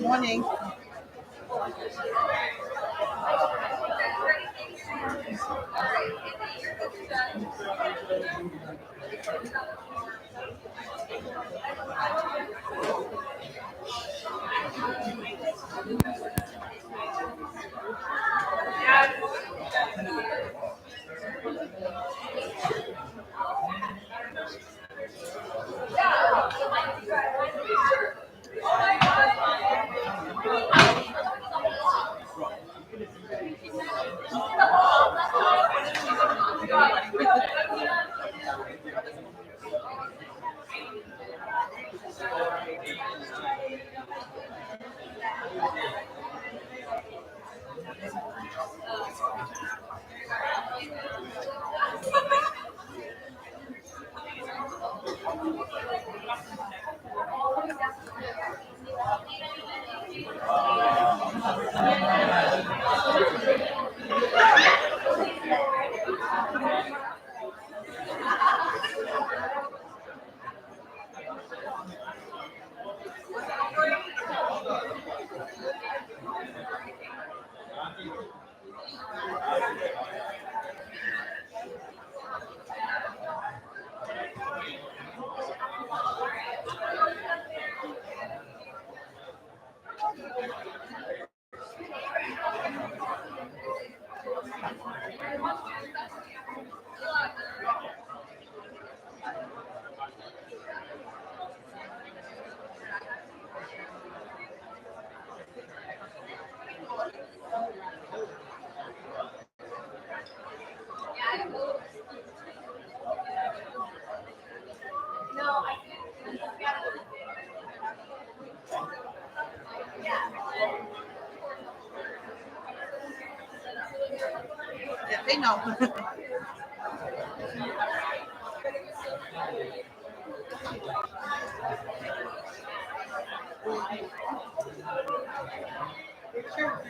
Morning. Yeah, they know. Sure.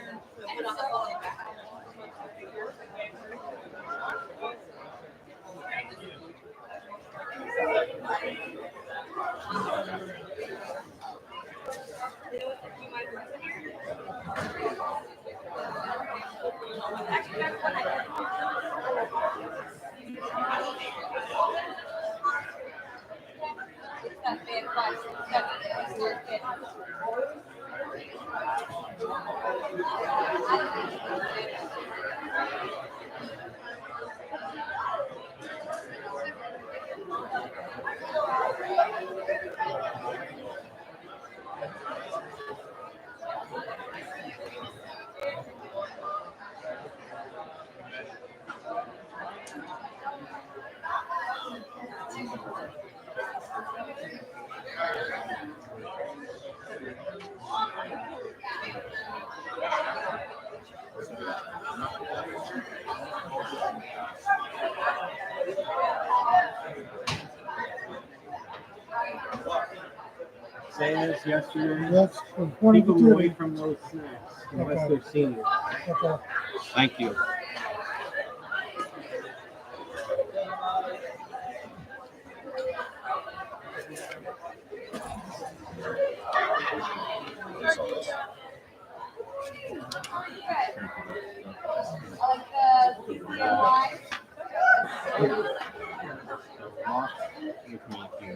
Same as yesterday. That's Keep them away 20 from those snacks unless Okay. they're seniors. Okay. Thank you.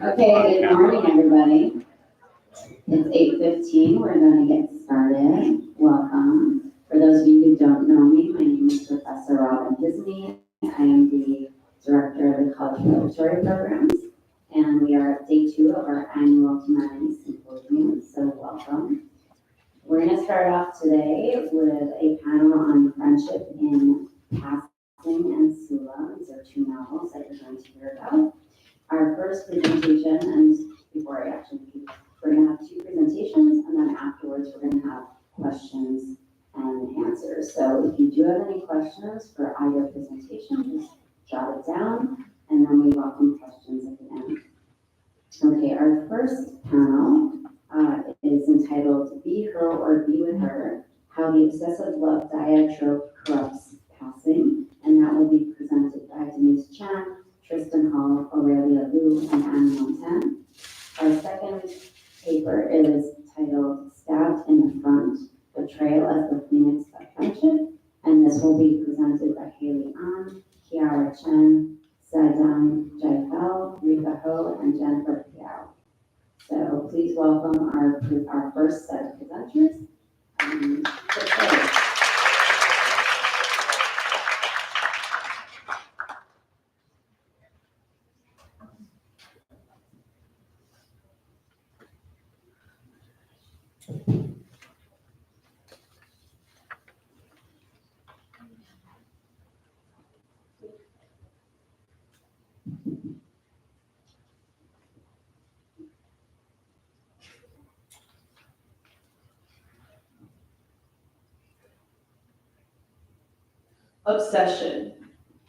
Okay, good morning, everybody. It's 8:15. We're going to get started. Welcome. For those of you who don't know me, my name is Professor Robin Disney. I am the Director of the College Preparatory Programs, and we are at day 2 of our annual Humanities Symposium, so welcome. We're going to start off today with a panel on friendship in Passing and Sula. These are 2 novels that you're going to hear about. Our first presentation, and before I actually begin, we're going to have 2 presentations, and then afterwards we're going to have questions and answers. So if you do have any questions for either presentation, just jot it down, and then we welcome questions at the end. Okay, our first panel is entitled Be Her or Be With Her, How the Obsessive Love Diatrope Corrupts Passing, and that will be presented by Denise Chen, Tristan Hall, Aurelia Liu, and Anne Montan. Our second paper is titled Stabbed in the Front, Betrayal as the Phoenix of Friendship, and this will be presented by Haley An, Kiara Chen, Sadam Jaifel, Rita Ho, and Jennifer Piao. So please welcome our first set of presenters. Obsession,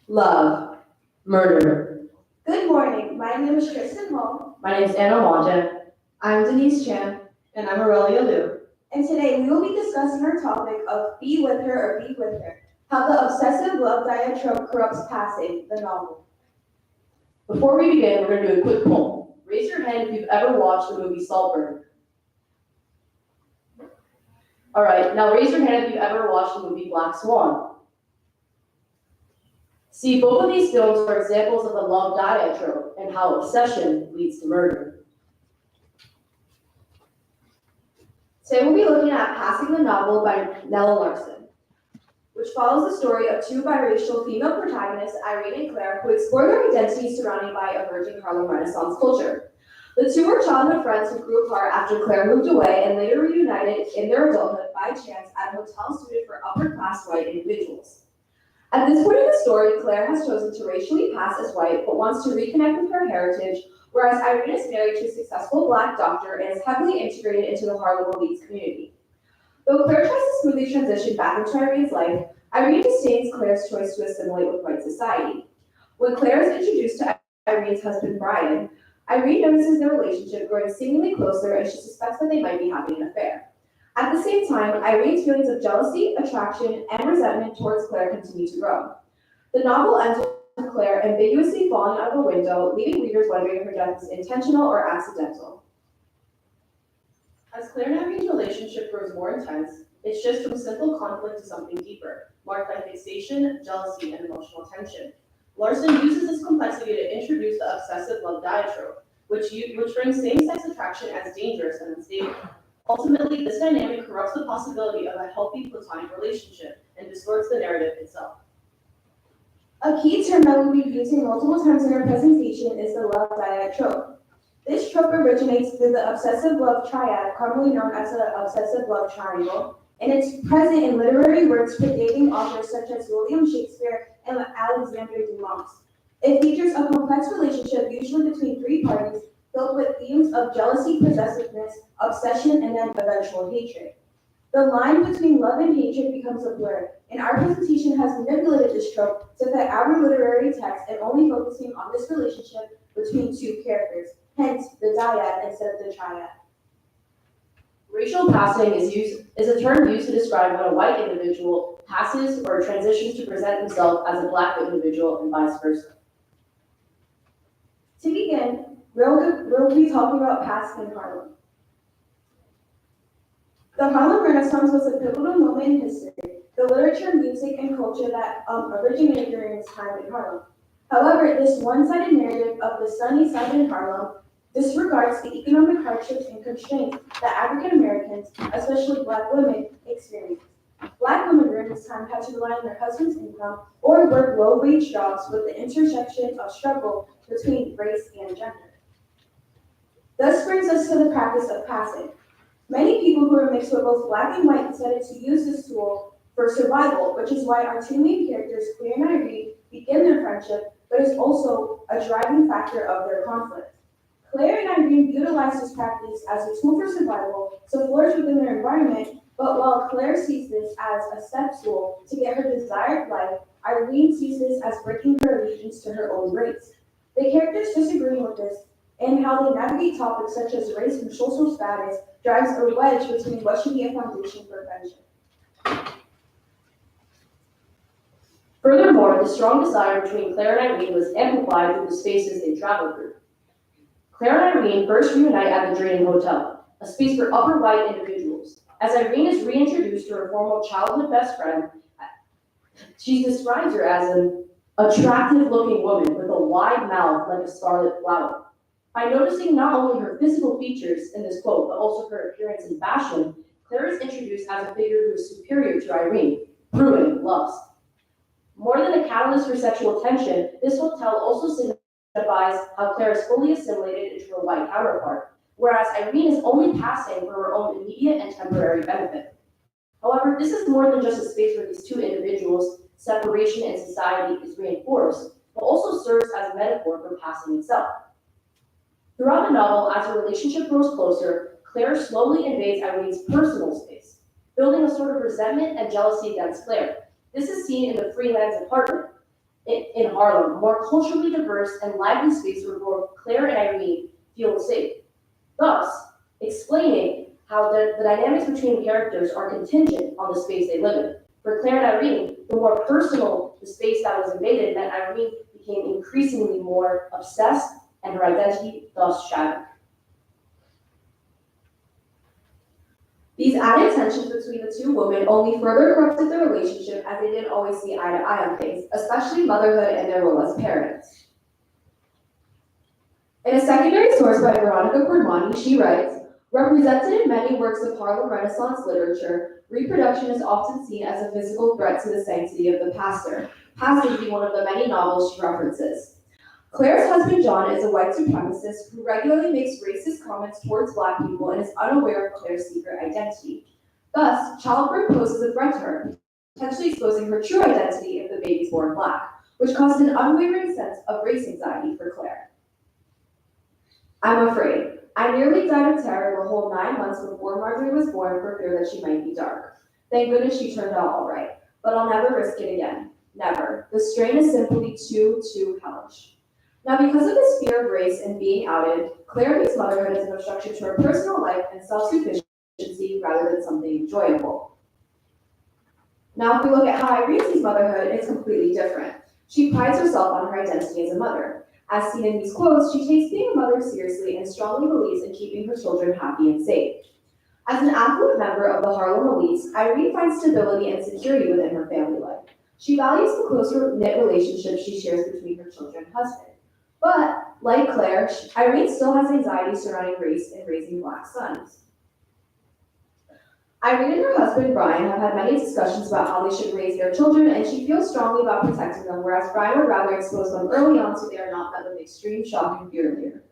love, murder. Good morning. My name is Tristan Hall. My name is Anna Wanja. I'm Denise Chen. And I'm Aurelia Liu. And today we will be discussing our topic of Be With Her or Be With Her, How the Obsessive Love Diatrope Corrupts Passing, the novel. Before we begin, we're going to do a quick poll. Raise your hand if you've ever watched the movie Saltburn. All right, now raise your hand if you've ever watched the movie Black Swan. See, both of these films are examples of the love diatrope and how obsession leads to murder. Today we'll be looking at Passing the Novel by Nella Larson, which follows the story of 2 biracial female protagonists, Irene and Claire, who explore their identities surrounded by emerging Harlem Renaissance culture. The 2 were childhood friends who grew apart after Claire moved away and later reunited in their adulthood by chance at a hotel suited for upper-class white individuals. At this point in the story, Claire has chosen to racially pass as white but wants to reconnect with her heritage, whereas Irene is married to a successful Black doctor and is heavily integrated into the Harlem elites community. Though Claire tries to smoothly transition back into Irene's life, Irene disdains Claire's choice to assimilate with white society. When Claire is introduced to Irene's husband, Brian, Irene notices their relationship growing seemingly closer and she suspects that they might be having an affair. At the same time, Irene's feelings of jealousy, attraction, and resentment towards Claire continue to grow. The novel ends with Claire ambiguously falling out of a window, leaving readers wondering if her death is intentional or accidental. As Claire and Irene's relationship grows more intense, it shifts from simple conflict to something deeper, marked by fixation, jealousy, and emotional tension. Larson uses this complexity to introduce the obsessive love diatrope, which frames same-sex attraction as dangerous and unstable. Ultimately, this dynamic corrupts the possibility of a healthy platonic relationship and distorts the narrative itself. A key term that we'll be using multiple times in our presentation is the love diatrope. This trope originates through the obsessive love triad, commonly known as the obsessive love triangle, and it's present in literary works predating authors such as William Shakespeare and Alexander Dumas. It features a complex relationship, usually between 3 parties, filled with themes of jealousy, possessiveness, obsession, and then eventual hatred. The line between love and hatred becomes a blur, and our presentation has manipulated this trope to fit our literary text and only focusing on this relationship between 2 characters, hence the dyad instead of the triad. Racial passing is a term used to describe when a white individual passes or transitions to present himself as a black individual and vice versa. To begin, we'll be talking about passing in Harlem. The Harlem Renaissance was a pivotal moment in history, the literature, music, and culture that originated during its time in Harlem. However, this one-sided narrative of the sunny side in Harlem disregards the economic hardships and constraints that African Americans, especially Black women, experienced. Black women during this time had to rely on their husband's income or work low-wage jobs with the intersection of struggle between race and gender. Thus brings us to the practice of passing. Many people who are mixed with both Black and white decided to use this tool for survival, which is why our two main characters, Claire and Irene, begin their friendship, but is also a driving factor of their conflict. Claire and Irene utilize this practice as a tool for survival to flourish within their environment, but while Claire sees this as a step stool to get her desired life, Irene sees this as breaking her allegiance to her own race. The characters disagreeing with this and how they navigate topics such as race and social status drives a wedge between what should be a foundation for friendship. Furthermore, the strong desire between Claire and Irene was amplified through the spaces they traveled through. Claire and Irene first reunite at the Draining Hotel, a space for upper white individuals. As Irene is reintroduced to her former childhood best friend, she describes her as an attractive-looking woman with a wide mouth like a scarlet flower. By noticing not only her physical features in this quote, but also her appearance and fashion, Claire is introduced as a figure who is superior to Irene, brewing lust. More than a catalyst for sexual tension, this hotel also signifies how Claire is fully assimilated into her white counterpart, whereas Irene is only passing for her own immediate and temporary benefit. However, this is more than just a space where these two individuals' separation in society is reinforced, but also serves as a metaphor for passing itself. Throughout the novel, as the relationship grows closer, Claire slowly invades Irene's personal space, building a sort of resentment and jealousy against Claire. This is seen in the Freelance apartment in Harlem, a more culturally diverse and lively space where both Claire and Irene feel safe, thus explaining how the dynamics between the characters are contingent on the space they live in. For Claire and Irene, the more personal the space that was invaded meant Irene became increasingly more obsessed and her identity thus shattered. These added tensions between the two women only further corrupted their relationship as they didn't always see eye to eye on things, especially motherhood and their role as parents. In a secondary source by Veronica Cordmani, she writes, represented in many works of Harlem Renaissance literature, reproduction is often seen as a physical threat to the sanctity of the pastor, passing being one of the many novels she references. Claire's husband John is a white supremacist who regularly makes racist comments towards Black people and is unaware of Claire's secret identity. Thus, childbirth poses a threat to her, potentially exposing her true identity if the baby is born Black, which caused an unwavering sense of race anxiety for Claire. I'm afraid. I nearly died of terror the whole 9 months before Marjorie was born for fear that she might be dark. Thank goodness she turned out all right, but I'll never risk it again. Never. The strain is simply too hellish. Now, because of this fear of race and being outed, Claire views motherhood as an obstruction to her personal life and self-sufficiency rather than something enjoyable. Now, if we look at how Irene sees motherhood, it's completely different. She prides herself on her identity as a mother. As seen in these quotes, she takes being a mother seriously and strongly believes in keeping her children happy and safe. As an affluent member of the Harlem elites, Irene finds stability and security within her family life. She values the closer-knit relationships she shares between her children and husband. But, like Claire, Irene still has anxiety surrounding race and raising Black sons. Irene and her husband, Brian, have had many discussions about how they should raise their children, and she feels strongly about protecting them, whereas Brian would rather expose them early on so they are not met with extreme shock and fear later.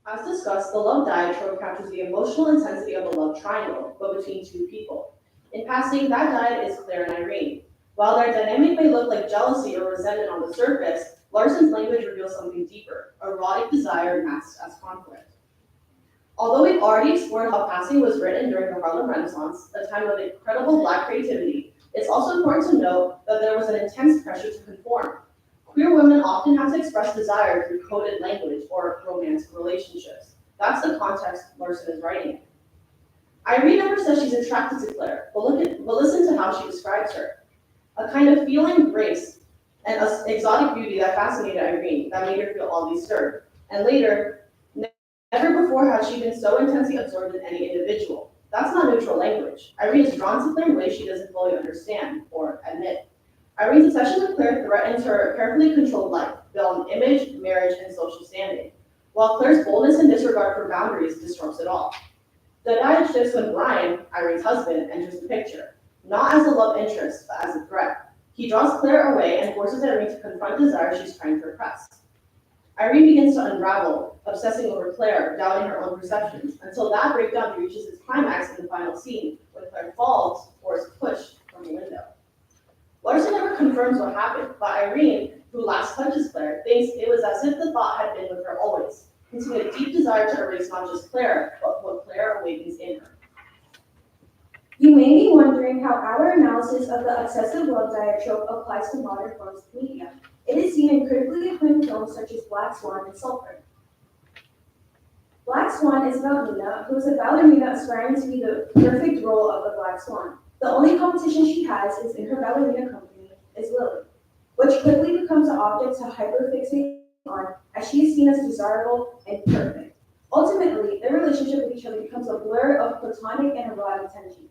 As discussed, the love diatrope captures the emotional intensity of a love triangle, but between two people. In passing, that diad is Claire and Irene. While their dynamic may look like jealousy or resentment on the surface, Larson's language reveals something deeper, erotic desire masked as conflict. Although we've already explored how passing was written during the Harlem Renaissance, a time of incredible Black creativity, it's also important to note that there was an intense pressure to conform. Queer women often have to express desire through coded language or romantic relationships That's the context Larson is writing in. Irene never says she's attracted to Claire, but listen to how she describes her. A kind of feeling grace and an exotic beauty that fascinated Irene, that made her feel oddly stirred. And later, never before had she been so intensely absorbed in any individual. That's not neutral language. Irene is drawn to Claire in ways she doesn't fully understand or admit. Irene's obsession with Claire threatens her carefully controlled life, built on image, marriage, and social standing, while Claire's boldness and disregard for boundaries disrupts it all. The diet shifts when Brian, Irene's husband, enters the picture, not as a love interest, but as a threat. He draws Claire away and forces Irene to confront desires she's trying to repress. Irene begins to unravel, obsessing over Claire, doubting her own perceptions, until that breakdown reaches its climax in the final scene, when Claire falls or is pushed from the window. Larson never confirms what happened, but Irene, who last touches Claire, thinks it was as if the thought had been with her always, hinting a deep desire to erase not just Claire, but what Claire awakens in her. You may be wondering how our analysis of the obsessive love diatrope applies to modern forms of media. It is seen in critically acclaimed films such as Black Swan and Sulphur. Black Swan is about Nina, who is a ballerina aspiring to be the perfect role of the Black Swan. The only competition she has is in her ballerina company, is Lily, which quickly becomes an object to hyperfixate on, as she is seen as desirable and perfect. Ultimately, their relationship with each other becomes a blur of platonic and erotic tension.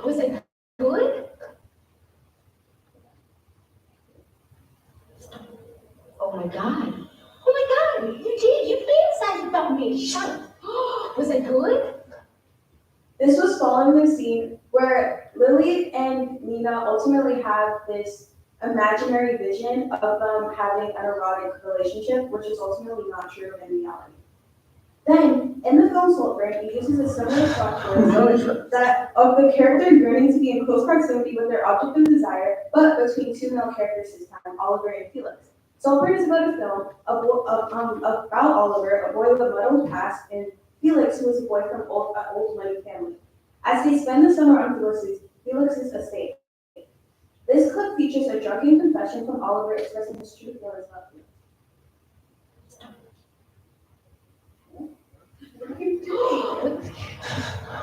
Was it good? Oh my god. Oh my god, you did. You fantasized about me. Shut up. Was it good? This was following the scene where Lily and Nina ultimately have this imaginary vision of them having an erotic relationship, which is ultimately not true in reality. Then, in the film Sulphur, it uses a similar plot twist that of the character yearning to be in close proximity with their object of desire, but between two male characters this time, Oliver and Felix. Sulphur is about a film about Oliver, a boy with a muddled past, and Felix, who is a boy from an old money family. As they spend the summer on Felix's estate. This clip features a drunken confession from Oliver expressing his true feelings about Felix.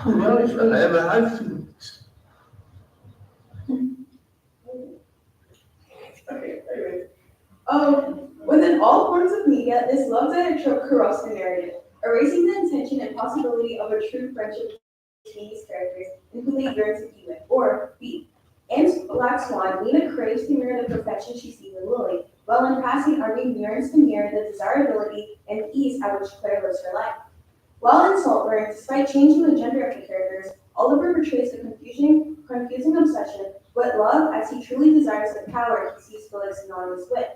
No, if I ever have to. Okay, anyway. Within all forms of media, this love diatrope corrupts the narrative, erasing the intention and possibility of a true friendship between these characters and who they yearn to be with, or be. In Black Swan, Nina craves to mirror the perfection she sees in Lily, while in passing, Irene yearns to mirror the desirability and ease at which Claire lives her life. While in Sulphur, despite changing the gender of the characters, Oliver portrays a confusing obsession with love as he truly desires the power he sees Felix synonymous with.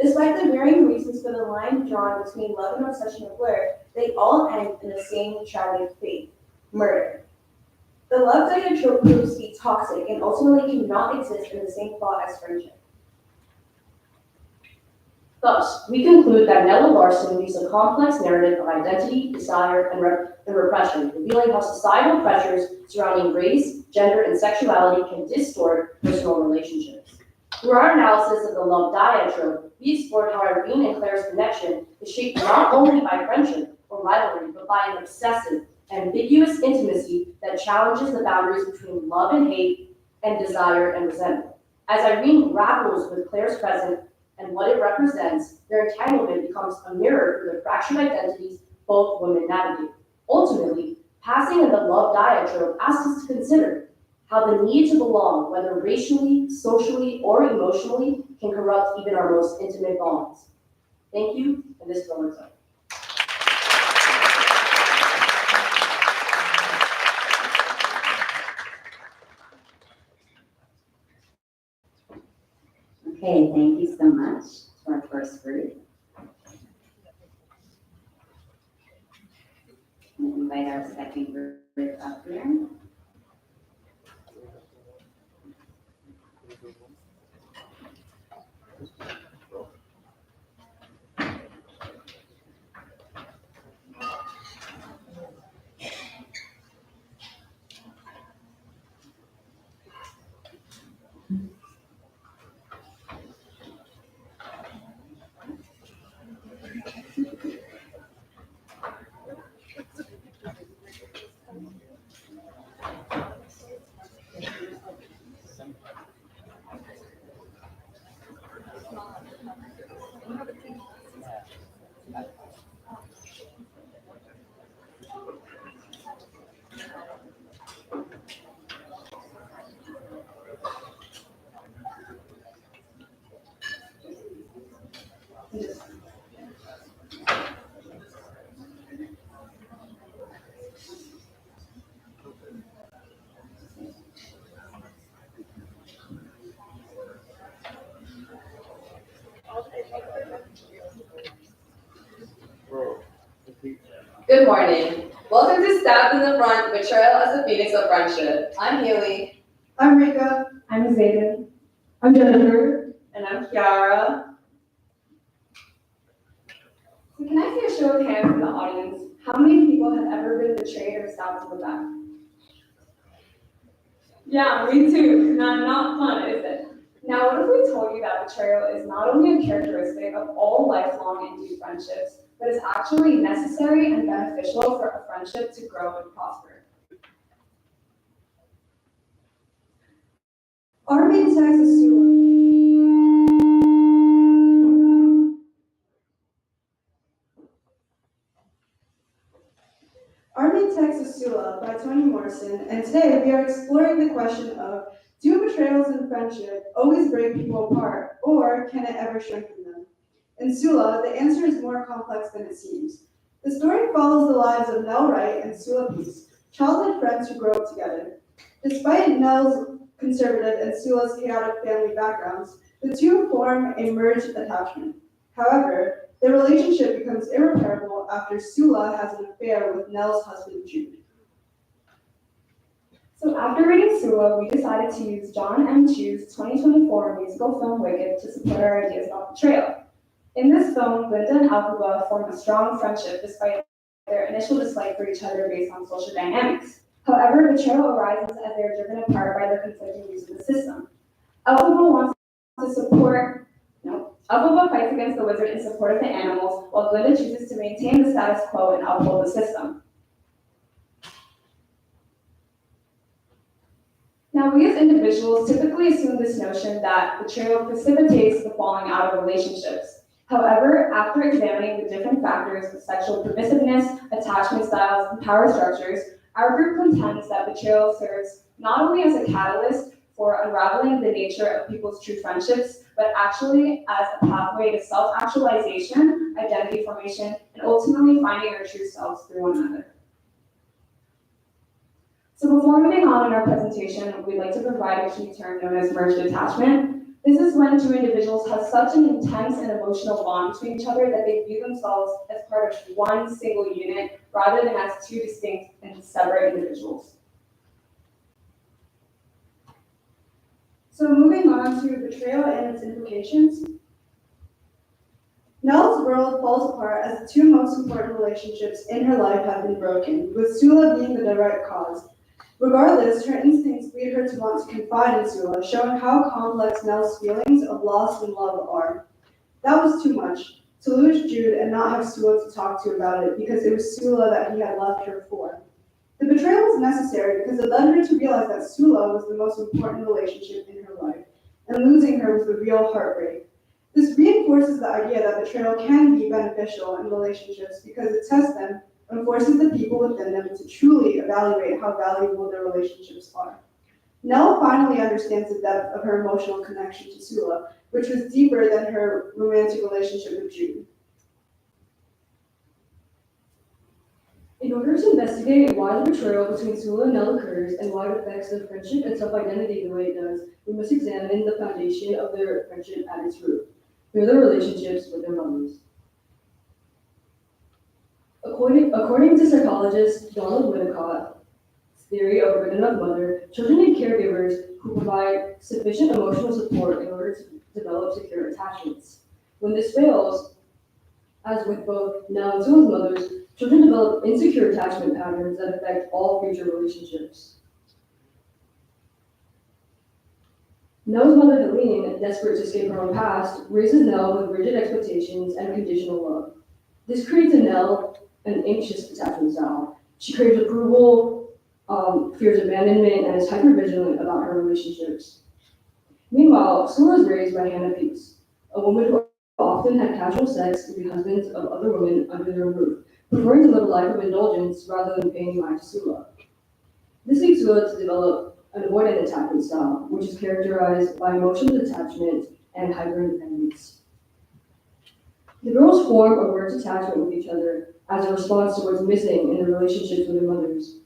Despite the varying reasons for the line drawn between love and obsession with Blair, they all end in the same tragic fate: murder. The love diatrope proves to be toxic and ultimately cannot exist in the same plot as friendship. Thus, we conclude that Nella Larson weaves a complex narrative of identity, desire, and repression, revealing how societal pressures surrounding race, gender, and sexuality can distort personal relationships. Through our analysis of the love diatrope, we explored how Irene and Claire's connection is shaped not only by friendship or rivalry, but by an obsessive, ambiguous intimacy that challenges the boundaries between love and hate, and desire and resentment. As Irene grapples with Claire's present and what it represents, their entanglement becomes a mirror for the fractured identities both women navigate. Ultimately, passing in the love diatrope asks us to consider how the need to belong, whether racially, socially, or emotionally, can corrupt even our most intimate bonds. Thank you, and this film is done. Okay, thank you so much to our first group. We'll invite our second group up here. Good morning. Welcome to Stabbed in the Front, Betrayal as the Phoenix of Friendship. I'm Haley. I'm Rika. I'm Zayden. I'm Jennifer. And I'm Kiara. So can I see a show of hands in the audience? How many people have ever been betrayed or stabbed in the back? Yeah, me too. Not fun, is it? Now, what if we told you that betrayal is not only a characteristic of all lifelong and deep friendships, but is actually necessary and beneficial for a friendship to grow and prosper? Our main text is Our main text is Sula by Toni Morrison, and today we are exploring the question of, do betrayals in friendship always break people apart, or can it ever strengthen them? In Sula, the answer is more complex than it seems. The story follows the lives of Nell Wright and Sula Peace, childhood friends who grow up together. Despite Nell's conservative and Sula's chaotic family backgrounds, the two form a merged attachment. However, their relationship becomes irreparable after Sula has an affair with Nell's husband, Jude. So after reading Sula, we decided to use John M. Chu's 2024 musical film Wicked to support our ideas about betrayal. In this film, Linda and Alphaba form a strong friendship despite their initial dislike for each other based on social dynamics. However, betrayal arises as they are driven apart by their conflicting views of the system. Alphaba fights against the wizard in support of the animals, while Glinda chooses to maintain the status quo and uphold the system. Now, we as individuals typically assume this notion that betrayal precipitates the falling out of relationships. However, after examining the different factors of sexual permissiveness, attachment styles, and power structures, our group contends that betrayal serves not only as a catalyst for unraveling the nature of people's true friendships, but actually as a pathway to self-actualization, identity formation, and ultimately finding our true selves through one another. So before moving on in our presentation, we'd like to provide a key term known as merged attachment. This is when two individuals have such an intense and emotional bond between each other that they view themselves as part of one single unit rather than as two distinct and separate individuals. So moving on to betrayal and its implications. Nell's world falls apart as the two most important relationships in her life have been broken, with Sula being the direct cause. Regardless, her instincts lead her to want to confide in Sula, showing how complex Nell's feelings of loss and love are. That was too much, to lose Jude and not have Sula to talk to about it, because it was Sula that he had left her for. The betrayal was necessary because it led her to realize that Sula was the most important relationship in her life, and losing her was the real heartbreak. This reinforces the idea that betrayal can be beneficial in relationships because it tests them and forces the people within them to truly evaluate how valuable their relationships are. Nell finally understands the depth of her emotional connection to Sula, which was deeper than her romantic relationship with Jude. In order to investigate why the betrayal between Sula and Nell occurs and why it affects their friendship and self-identity the way it does, we must examine the foundation of their friendship at its root, through their relationships with their mothers. According to psychologist Donald Winnicott's theory of a good enough mother, children need caregivers who provide sufficient emotional support in order to develop secure attachments. When this fails, as with both Nell and Sula's mothers, children develop insecure attachment patterns that affect all future relationships. Nell's mother, Helene, desperate to escape her own past, raises Nell with rigid expectations and conditional love. This creates in Nell an anxious attachment style. She craves approval, fears abandonment, and is hypervigilant about her relationships. Meanwhile, Sula is raised by Hannah Peace, a woman who often had casual sex with the husbands of other women under their roof, preferring to live a life of indulgence rather than paying mind to Sula. This leads Sula to develop an avoidant attachment style, which is characterized by emotional detachment and hyperindependence. The girls form a merged attachment with each other as a response to what's missing in the relationships with their mothers.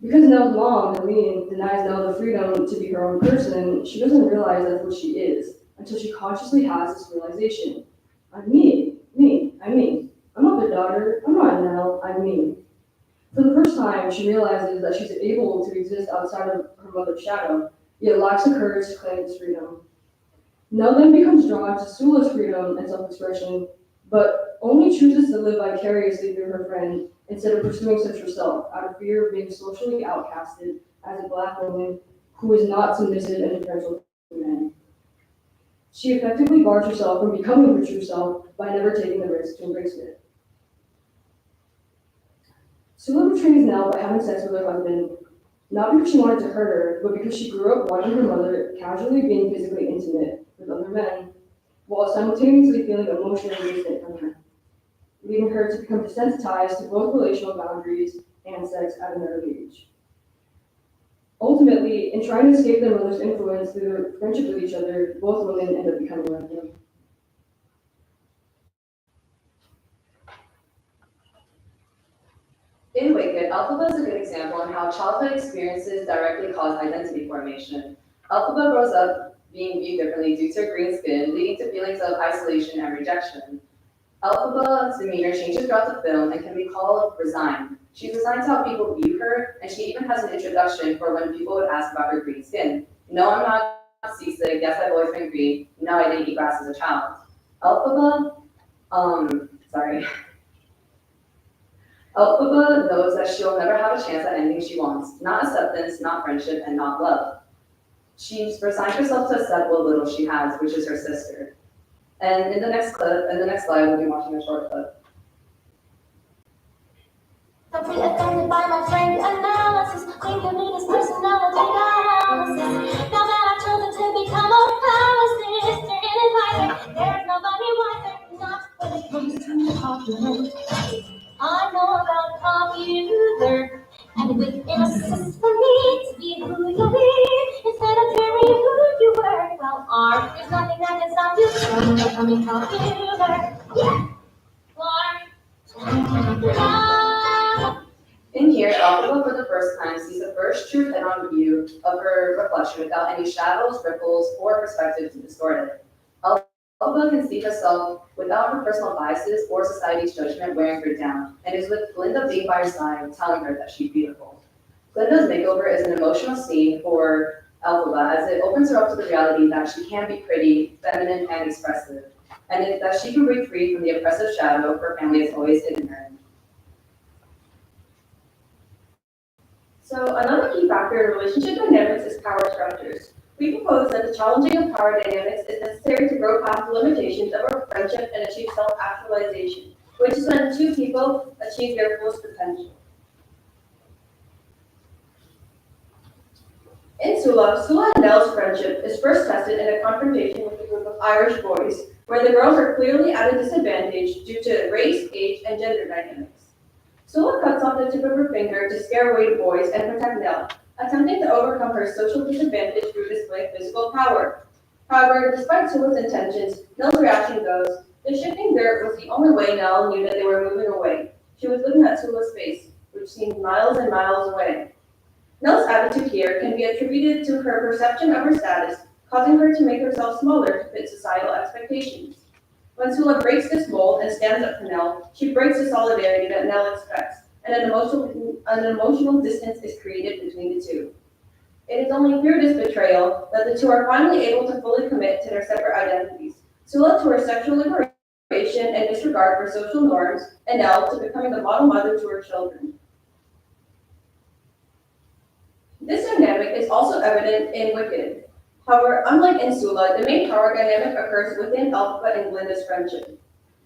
Because Nell's mom, Helene, denies Nell the freedom to be her own person, she doesn't realize that's what she is until she consciously has this realization. I'm not the daughter me. For the first time, she realizes that she's able to exist outside of her mother's shadow, yet lacks the courage to claim this freedom. Nell then becomes drawn to Sula's freedom and self-expression, but only chooses to live vicariously through her friend instead of pursuing such herself out of fear of being socially outcasted as a Black woman who is not submissive and deferential to men. She effectively bars herself from becoming her true self by never taking the risk to embrace it. Sula betrays Nell by having sex with her husband, not because she wanted to hurt her, but because she grew up watching her mother casually being physically intimate with other men, while simultaneously feeling emotionally distant from her, leading her to become desensitized to both relational boundaries and sex at an early age. Ultimately, in trying to escape their mother's influence through their friendship with each other, both women end up becoming like them. In Wicked, Elphaba is a good example on how childhood experiences directly cause identity formation. Elphaba grows up being viewed differently due to her green skin, leading to feelings of isolation and rejection. Elphaba's demeanor changes throughout the film and can be called resigned. She's resigned to how people view her, and she even has an introduction for when people would ask about her green skin. No, I'm not seasick. Yes, I've always been green. No, I didn't eat grass as a child. Elphaba, sorry. Elphaba knows that she'll never have a chance at anything she wants. Not acceptance, not friendship, and not love. She's resigned herself to accept what little she has, which is her sister. And in the next slide, we'll be watching a short clip. Don't be offended by my frank analysis. Think of me as personality dialysis. Now that I've chosen to become a power sister and advisor, there's nobody wiser, not when it comes to popular. I know about popular, and with innocence for me to be who you be, instead of caring who you were. Well, art, there's nothing that can stop you from becoming popular. Yeah, In here, Elphaba for the first time sees the first true head-on view of her reflection without any shadows, ripples, or perspective to distort it. Elphaba can see herself without her personal biases or society's judgment wearing her down, and is with Glinda being by her side, telling her that she's beautiful. Glinda's makeover is an emotional scene for Elphaba as it opens her up to the reality that she can be pretty, feminine, and expressive, and that she can break free from the oppressive shadow her family has always hidden her in. So another key factor in relationship dynamics is power structures. We propose that the challenging of power dynamics is necessary to grow past the limitations of our friendship and achieve self-actualization, which is when two people achieve their fullest potential. In Sula and Nell's friendship is first tested in a confrontation with a group of Irish boys, where the girls are clearly at a disadvantage due to race, age, and gender dynamics. Sula cuts off the tip of her finger to scare away the boys and protect Nell, attempting to overcome her social disadvantage through displaying physical power. However, despite Sula's intentions, Nell's reaction goes, the shifting dirt was the only way Nell knew that they were moving away. She was looking at Sula's face, which seemed miles and miles away. Nell's attitude here can be attributed to her perception of her status, causing her to make herself smaller to fit societal expectations. When Sula breaks this mold and stands up for Nell, she breaks the solidarity that Nell expects, and an emotional distance is created between the two. It is only through this betrayal that the two are finally able to fully commit to their separate identities. Sula to her sexual liberation and disregard for social norms, and Nell to becoming the model mother to her children. This dynamic is also evident in Wicked. However, unlike in Sula, the main power dynamic occurs within Elphaba and Glinda's friendship.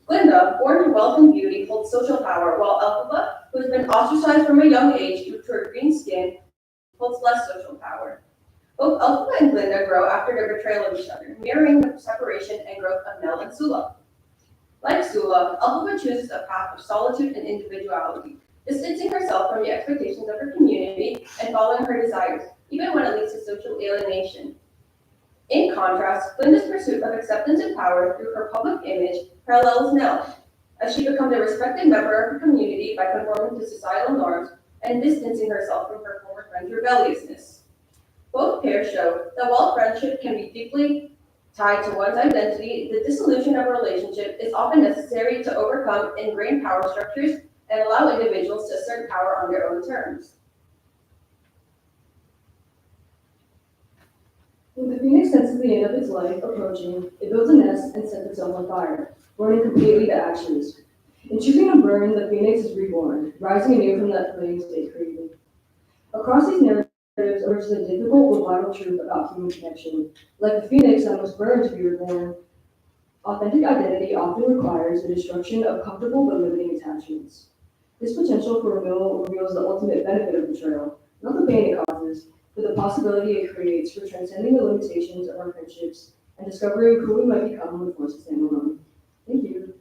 Glinda, born to wealth and beauty, holds social power, while Elphaba, who has been ostracized from a young age due to her green skin, holds less social power. Both Elphaba and Glinda grow after their betrayal of each other, mirroring the separation and growth of Nell and Sula. Like Sula, Elphaba chooses a path of solitude and individuality, distancing herself from the expectations of her community and following her desires, even when it leads to social alienation. In contrast, Glinda's pursuit of acceptance and power through her public image parallels Nell, as she becomes a respected member of her community by conforming to societal norms and distancing herself from her former friend's rebelliousness. Both pairs show that while friendship can be deeply tied to one's identity, the dissolution of a relationship is often necessary to overcome ingrained power structures and allow individuals to assert power on their own terms. When the phoenix senses the end of its life approaching, it builds a nest and sets itself on fire, burning completely to ashes. In choosing to burn, the phoenix is reborn, rising anew from that flaming state created. Across these narratives emerges a difficult but vital truth about human connection. Like the phoenix that must burn to be reborn, authentic identity often requires the destruction of comfortable but limiting attachments. This potential for renewal reveals the ultimate benefit of betrayal, not the pain it causes, but the possibility it creates for transcending the limitations of our friendships and discovering who we might become when forced to stand alone. Thank you.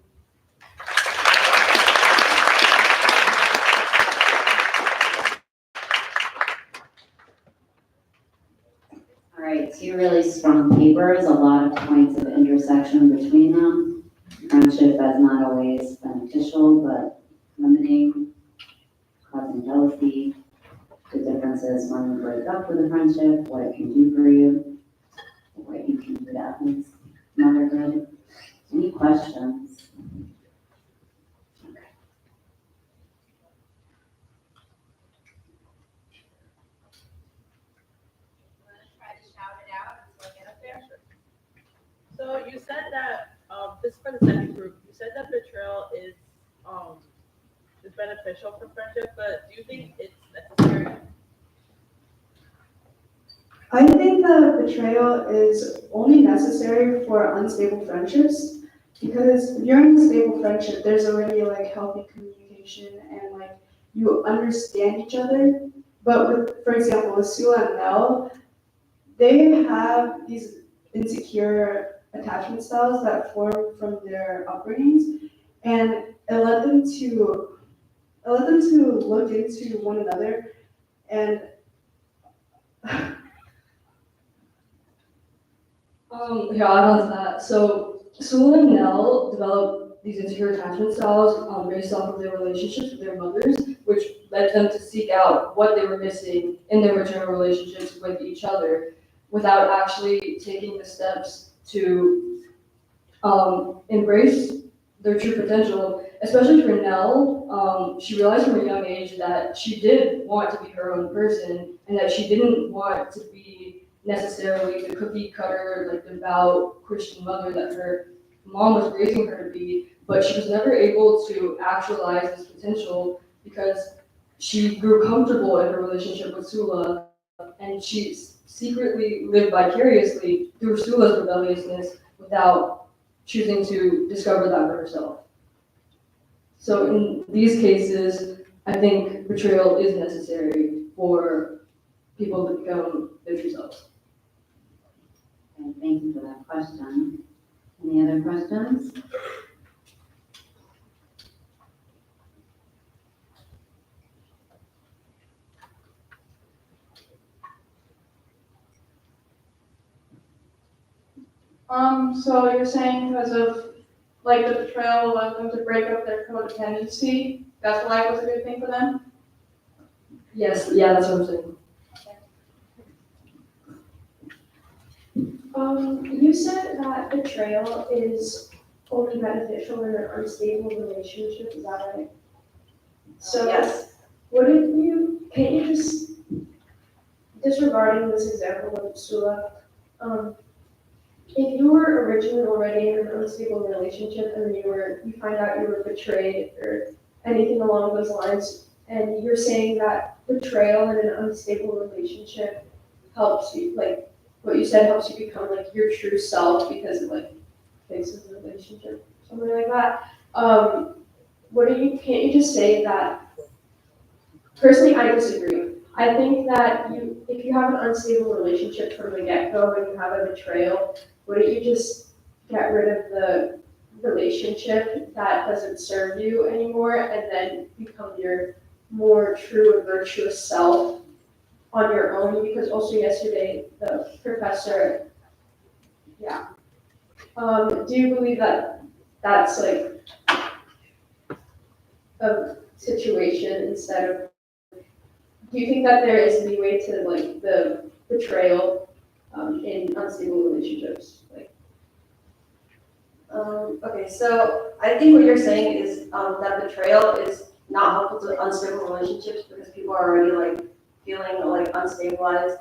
All right, two really strong papers, a lot of points of intersection between them. Friendship as not always beneficial, but limiting, causing jealousy, the differences when you break up with a friendship, what it can do for you, what you can do to others, motherhood. Any questions? So you said that, this is for the second group, you said that betrayal is beneficial for friendship, but do you think it's necessary? I think that betrayal is only necessary for unstable friendships because if you're in a stable friendship, there's already like healthy communication and like you understand each other. But with, for example, with Sula and Mel, they have these insecure attachment styles that form from their upbringings, and it led them to look into one another and Yeah, I'll add on to that. So Sula and Nell developed these insecure attachment styles based off of their relationships with their mothers, which led them to seek out what they were missing in their maternal relationships with each other without actually taking the steps to embrace their true potential. Especially for Nell, she realized from a young age that she did want to be her own person and that she didn't want to be necessarily the cookie cutter, like devout Christian mother that her mom was raising her to be, but she was never able to actualize this potential because she grew comfortable in her relationship with Sula, and she secretly lived vicariously through Sula's rebelliousness without choosing to discover that for herself. So in these cases, I think betrayal is necessary for people to become their true selves. Okay, thank you for that question. Any other questions? So you're saying because of like the betrayal allowed them to break up their codependency, that's why it was a good thing for them? Yes, yeah, that's what I'm saying. You said that betrayal is only beneficial in an unstable relationship, is that right? So, Yes. can't you just, disregarding this example of Sula, if you were originally already in an unstable relationship and you find out you were betrayed or anything along those lines, and you're saying that betrayal in an unstable relationship helps you, like what you said helps you become like your true self because it like fixes the relationship, something like that. Can't you just say that? Personally, I disagree. I think that if you have an unstable relationship from the get-go when you have a betrayal, wouldn't you just get rid of the relationship that doesn't serve you anymore and then become your more true and virtuous self on your own? Because also yesterday, the professor, do you believe that that's like a situation instead of, do you think that there is leeway to like the betrayal in unstable relationships? Like, Okay, so I think what you're saying is that betrayal is not helpful to unstable relationships because people are already like feeling like unstabilized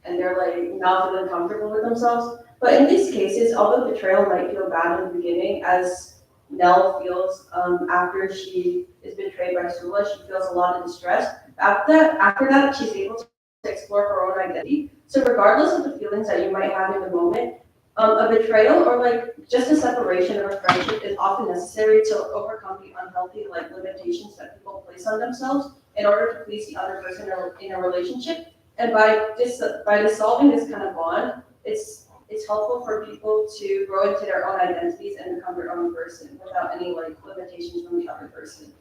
and they're like not feeling comfortable with themselves. But in these cases, although betrayal might feel bad in the beginning, as Nell feels after she is betrayed by Sula, she feels a lot of distress. After that, she's able to explore her own identity. So regardless of the feelings that you might have in the moment, a betrayal or like just a separation of a friendship is often necessary to overcome the unhealthy like limitations that people place on themselves in order to please the other person in a relationship. And by dissolving this kind of bond, it's helpful for people to grow into their own identities and become their own person without any like limitations from the other person.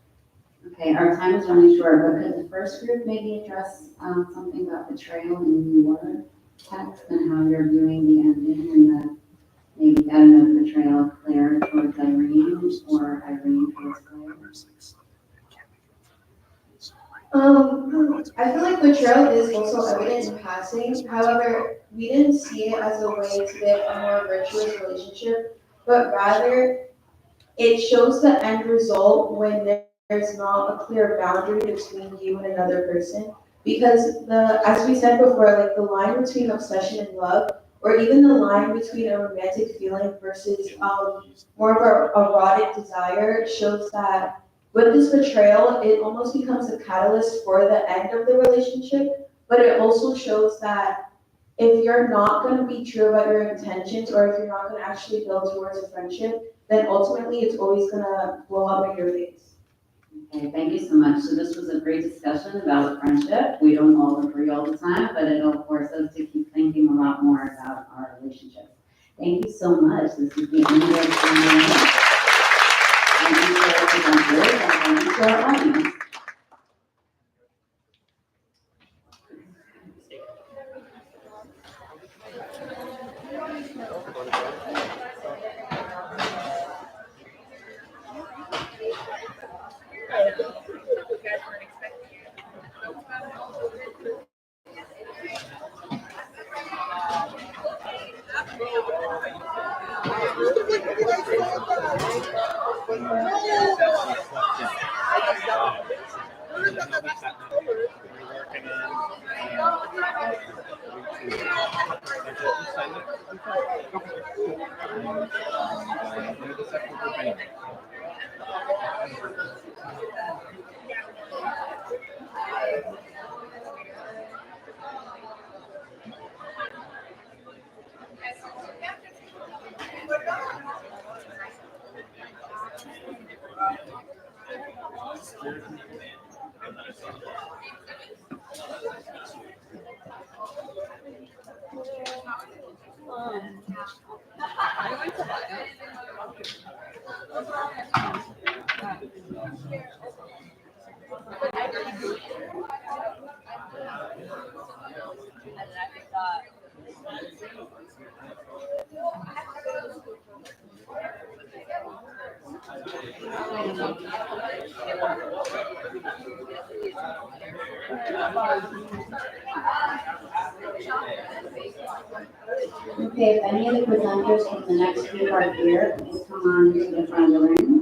Okay, our time is running short, but could the first group maybe address something about betrayal in your text and how you're viewing the ending and the, maybe, I don't know, betrayal of Claire towards Irene or Irene towards Claire? I feel like betrayal is also evident in passing. However, we didn't see it as a way to get a more virtuous relationship, but rather it shows the end result when there's not a clear boundary between you and another person. Because as we said before, like the line between obsession and love, or even the line between a romantic feeling versus more of a erotic desire, shows that with this betrayal, it almost becomes a catalyst for the end of the relationship. But it also shows that if you're not going to be true about your intentions, or if you're not going to actually build towards a friendship, then ultimately it's always going to blow up in your face. Okay, thank you so much. So this was a great discussion about friendship. We don't all agree all the time, but it'll force us to keep thinking a lot more about our relationships. Thank you so much. This is the end of the Thank you to our presenters and thank you to our audience. Okay, if any of the presenters from the next week are here, please come on to the front of the room.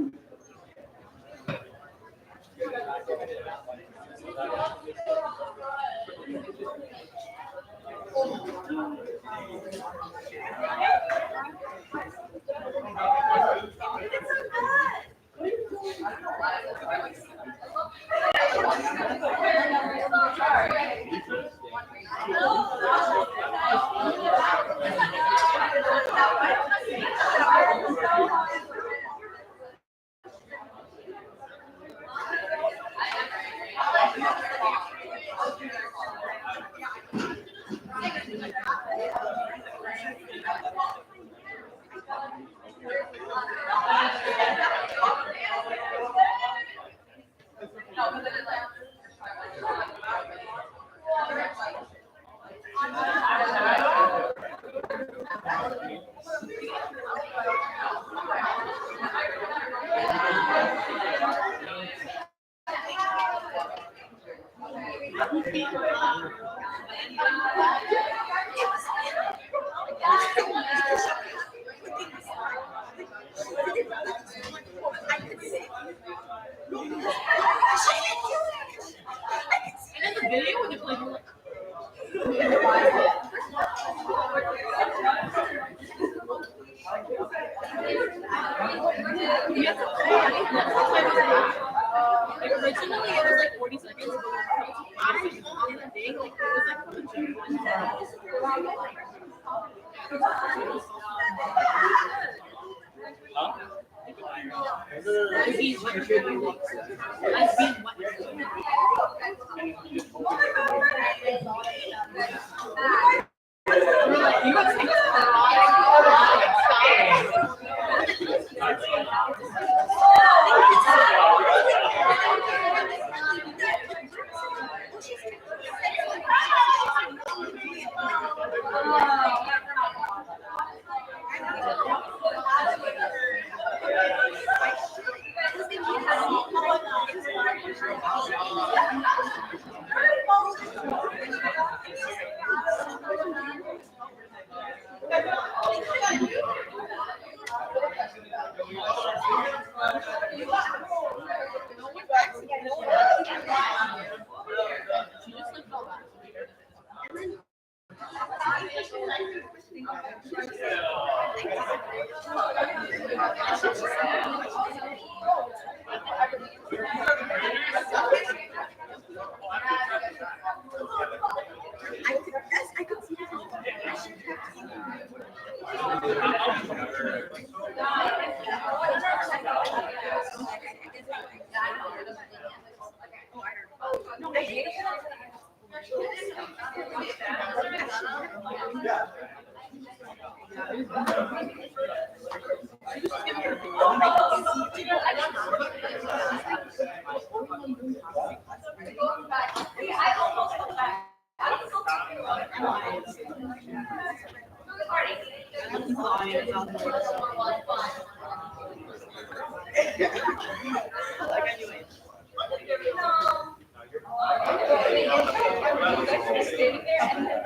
Like originally it was like 40 seconds, but I think like it was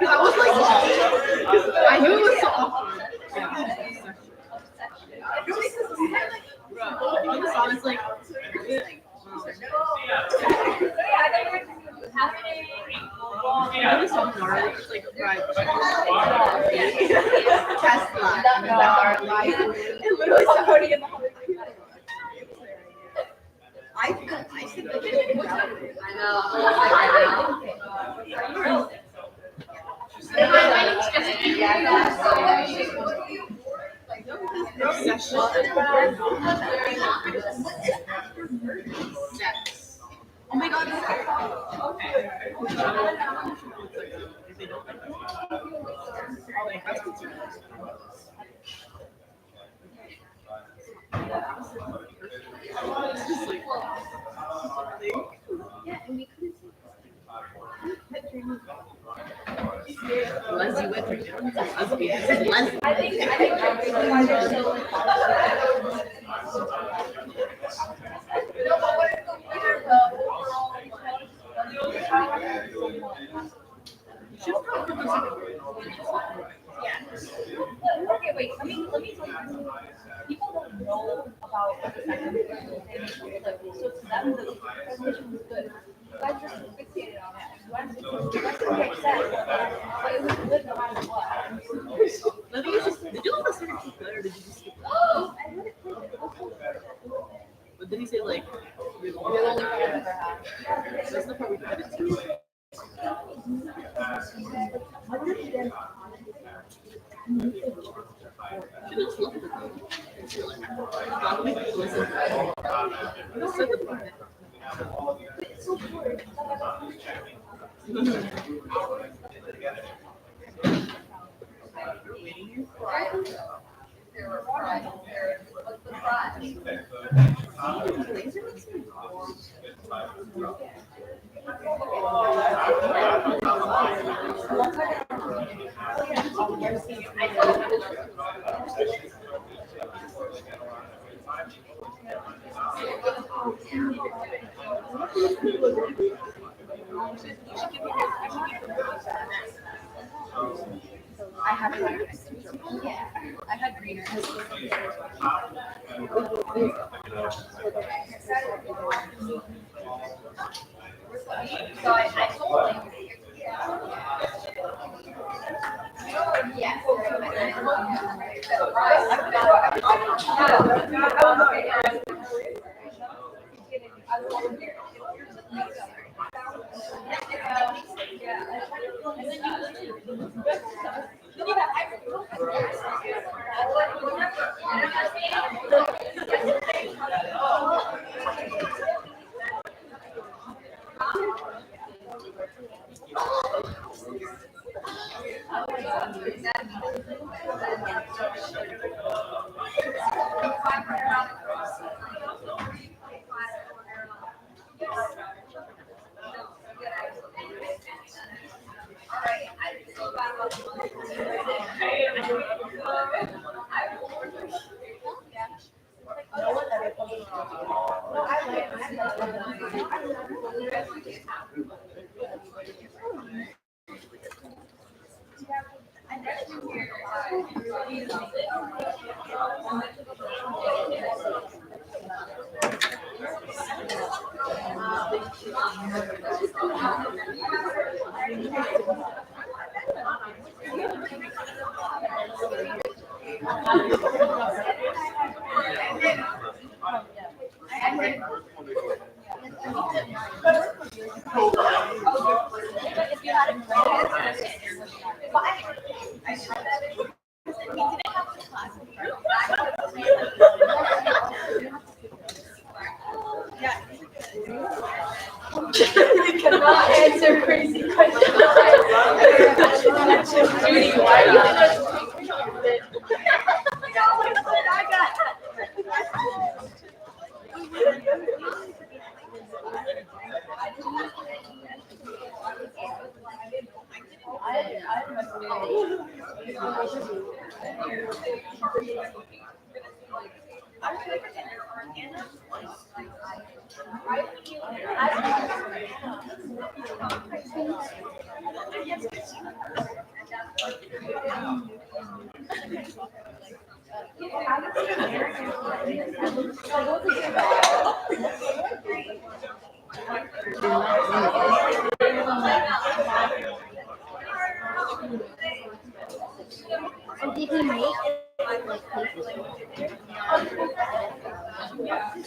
I was like, I knew it was so awkward. On the song, it's like, it was so gnarly. It's like, right. Tesla. It literally somebody in the hallway. I said that I know. Oh my god. Leslie went through lesbian. Leslie. I think why they're so okay, wait, let me tell you this. People don't know about the second like, so to them the presentation was good. You guys just fixated on that. You guys get upset, but it was good no matter what. Let me just, did you let the second keep good or did you just skip it? I let it play it. But did he say like the only part I've ever had? That's the part we put it to. She just looked at me. She's like, listen. It's so good. It's so short. I had greener. Yeah, I had greener. So I told him. Yeah. You cannot answer crazy questions. Judy, why are you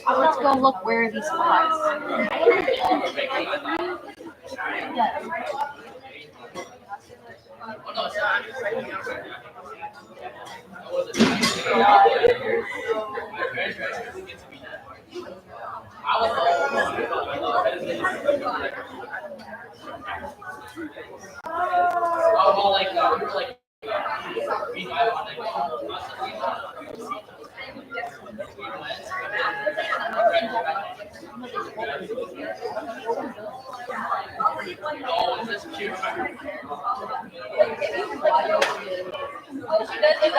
Let's go look where are these spots. She does do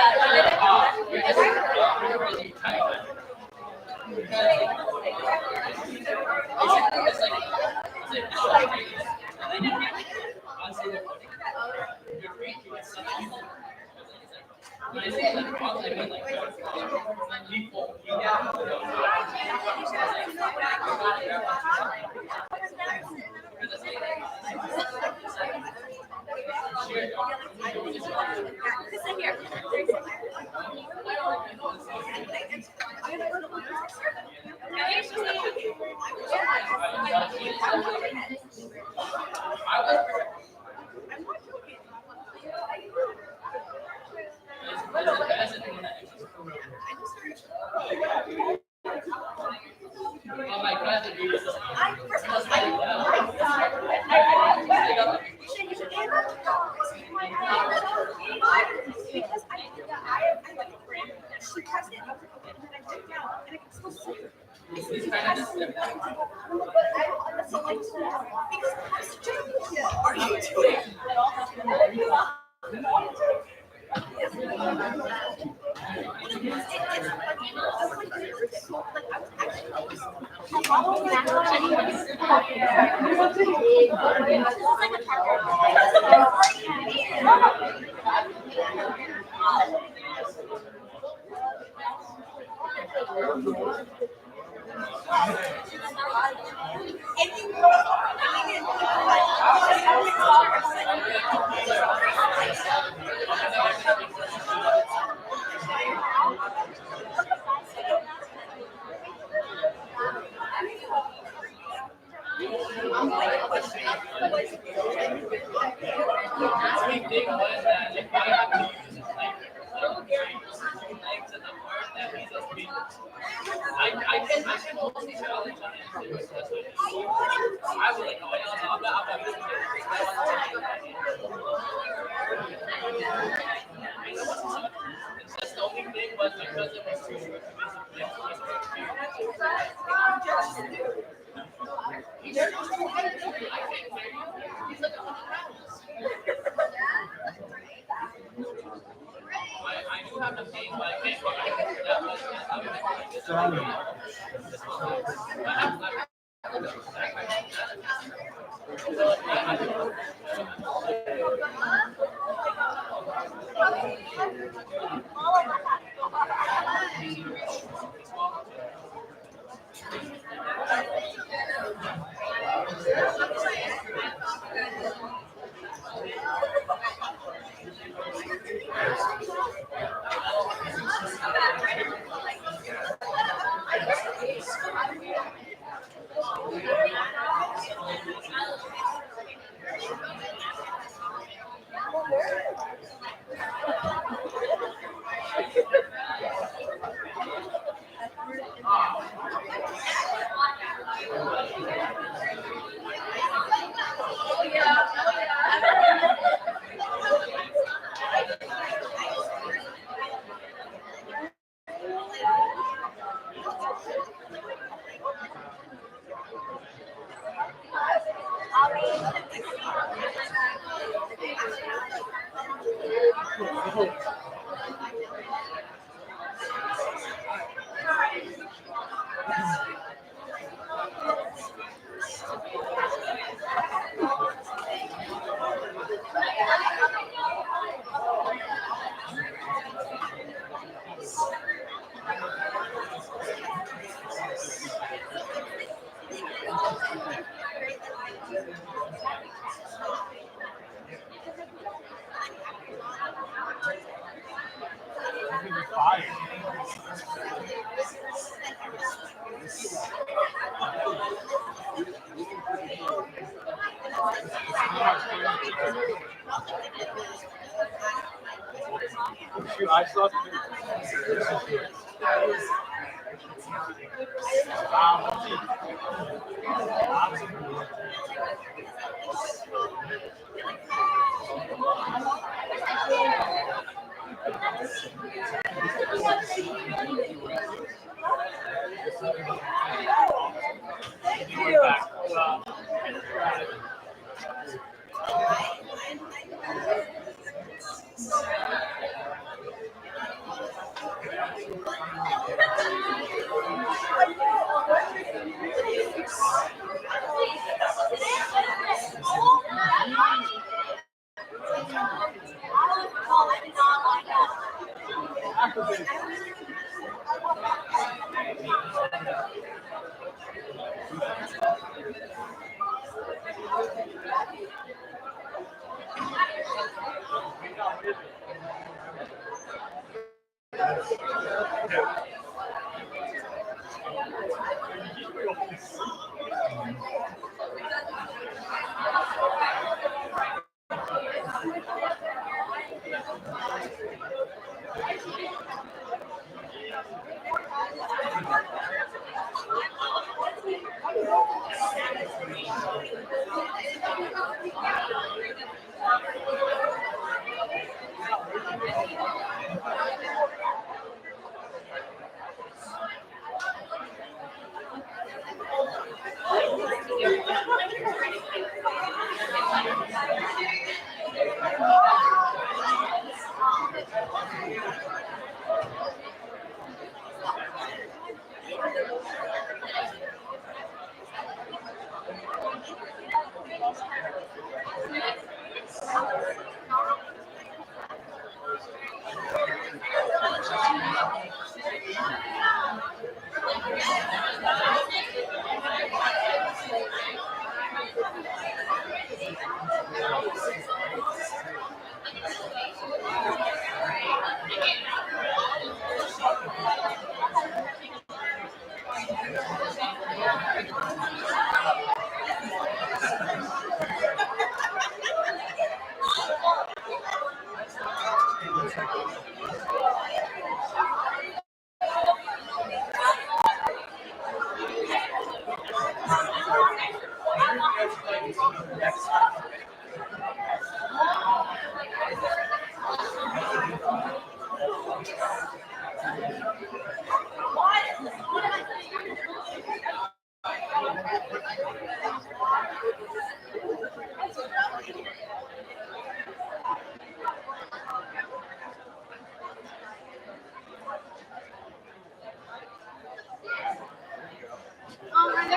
I saw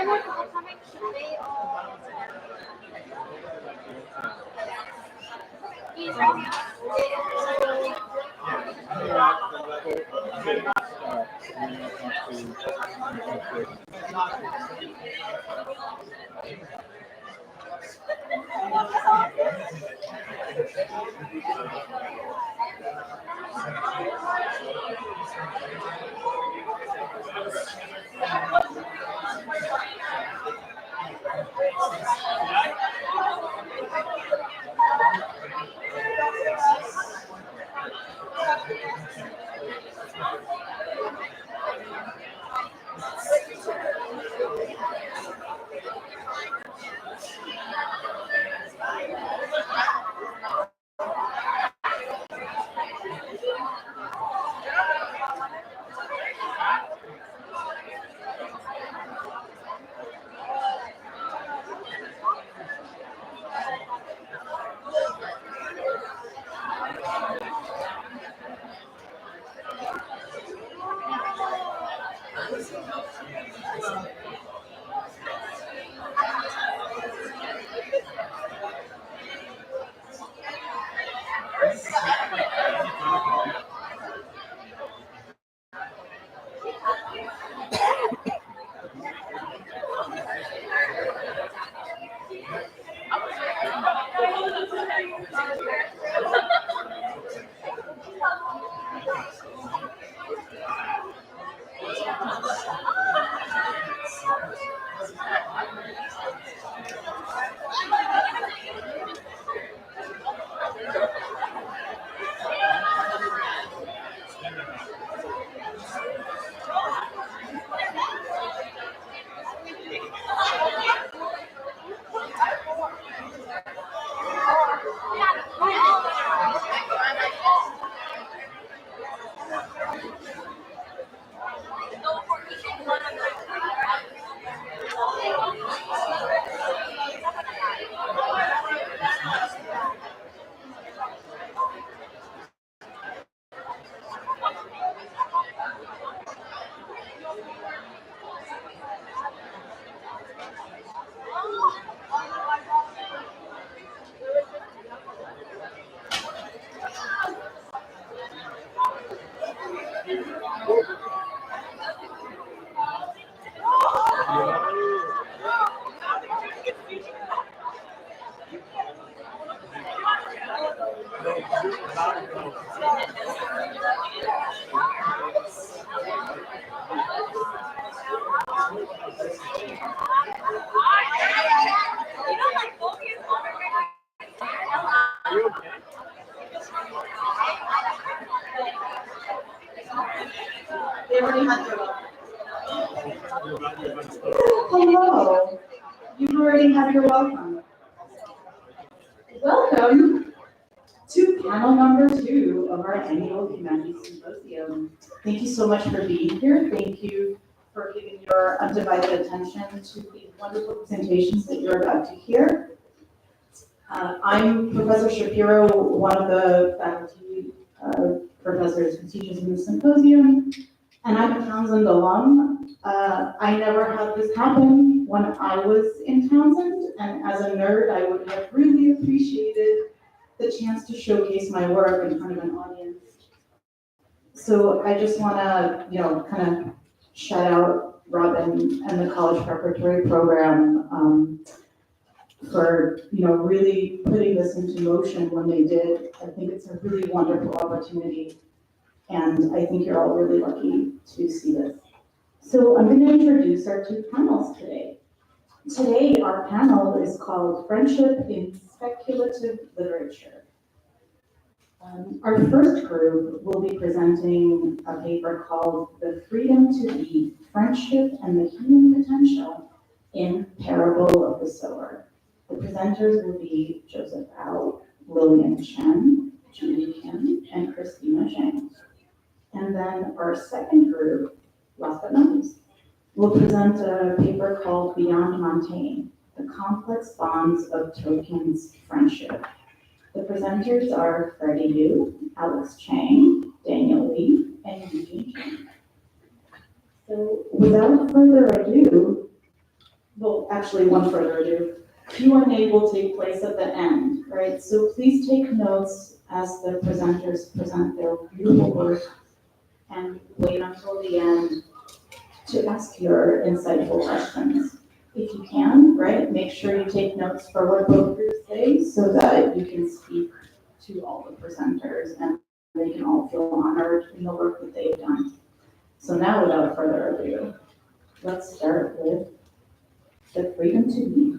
there more people coming? Should they all? He's right They already had their Hello, you've already had your welcome. Welcome to panel number 2 of our annual Humanities Symposium. Thank you so much for being here. Thank you for giving your undivided attention to the wonderful presentations that you're about to hear. I'm Professor Shapiro, one of the faculty professors who teaches in the Symposium, and I'm a Townsend alum. I never had this happen when I was in Townsend, and as a nerd, I would have really appreciated the chance to showcase my work in front of an audience. So I just want to, kind of shout out Robin and the college preparatory program for, really putting this into motion when they did. I think it's a really wonderful opportunity, and I think you're all really lucky to see this. So I'm going to introduce our 2 panels today. Today, our panel is called Friendship in Speculative Literature. Our first group will be presenting a paper called The Freedom to Be, Friendship and the Human Potential in Parable of the Sower. The presenters will be Joseph Au, Lillian Chen, Judy Kim, and Christina Zhang. And then our second group, last but not least, will present a paper called Beyond Montaigne, The Complex Bonds of Tolkien's Friendship. The presenters are Freddie Yu, Alex Chang, Daniel Lee, and Eugene Chen. So without further ado, well, actually, one further ado. Q&A will take place at the end, right? So please take notes as the presenters present their beautiful work and wait until the end to ask your insightful questions. If you can, right, make sure you take notes for what both groups say so that you can speak to all the presenters and they can all feel honored in the work that they've done. So now, without further ado, let's start with the freedom to be.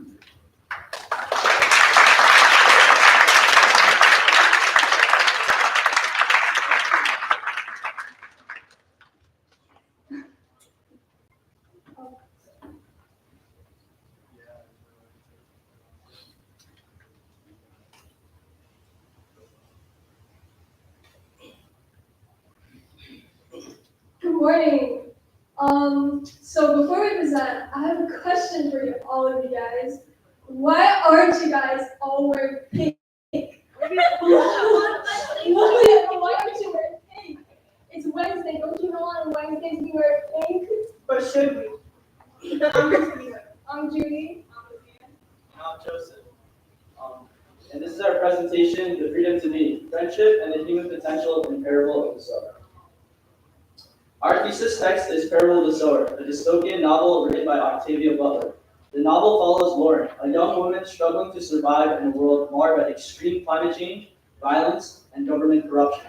Good morning. So before we present, I have a question for you, all of you guys. Why aren't you guys all wearing pink? Why aren't you wearing pink? It's Wednesday. Don't you know on Wednesdays we wear pink? But should we? I'm Judy. I'm Joseph. And this is our presentation, The Freedom to Be, Friendship and the Human Potential in Parable of the Sower. Our thesis text is Parable of the Sower, a dystopian novel written by Octavia Butler. The novel follows Lauren, a young woman struggling to survive in a world marred by extreme climate change, violence, and government corruption.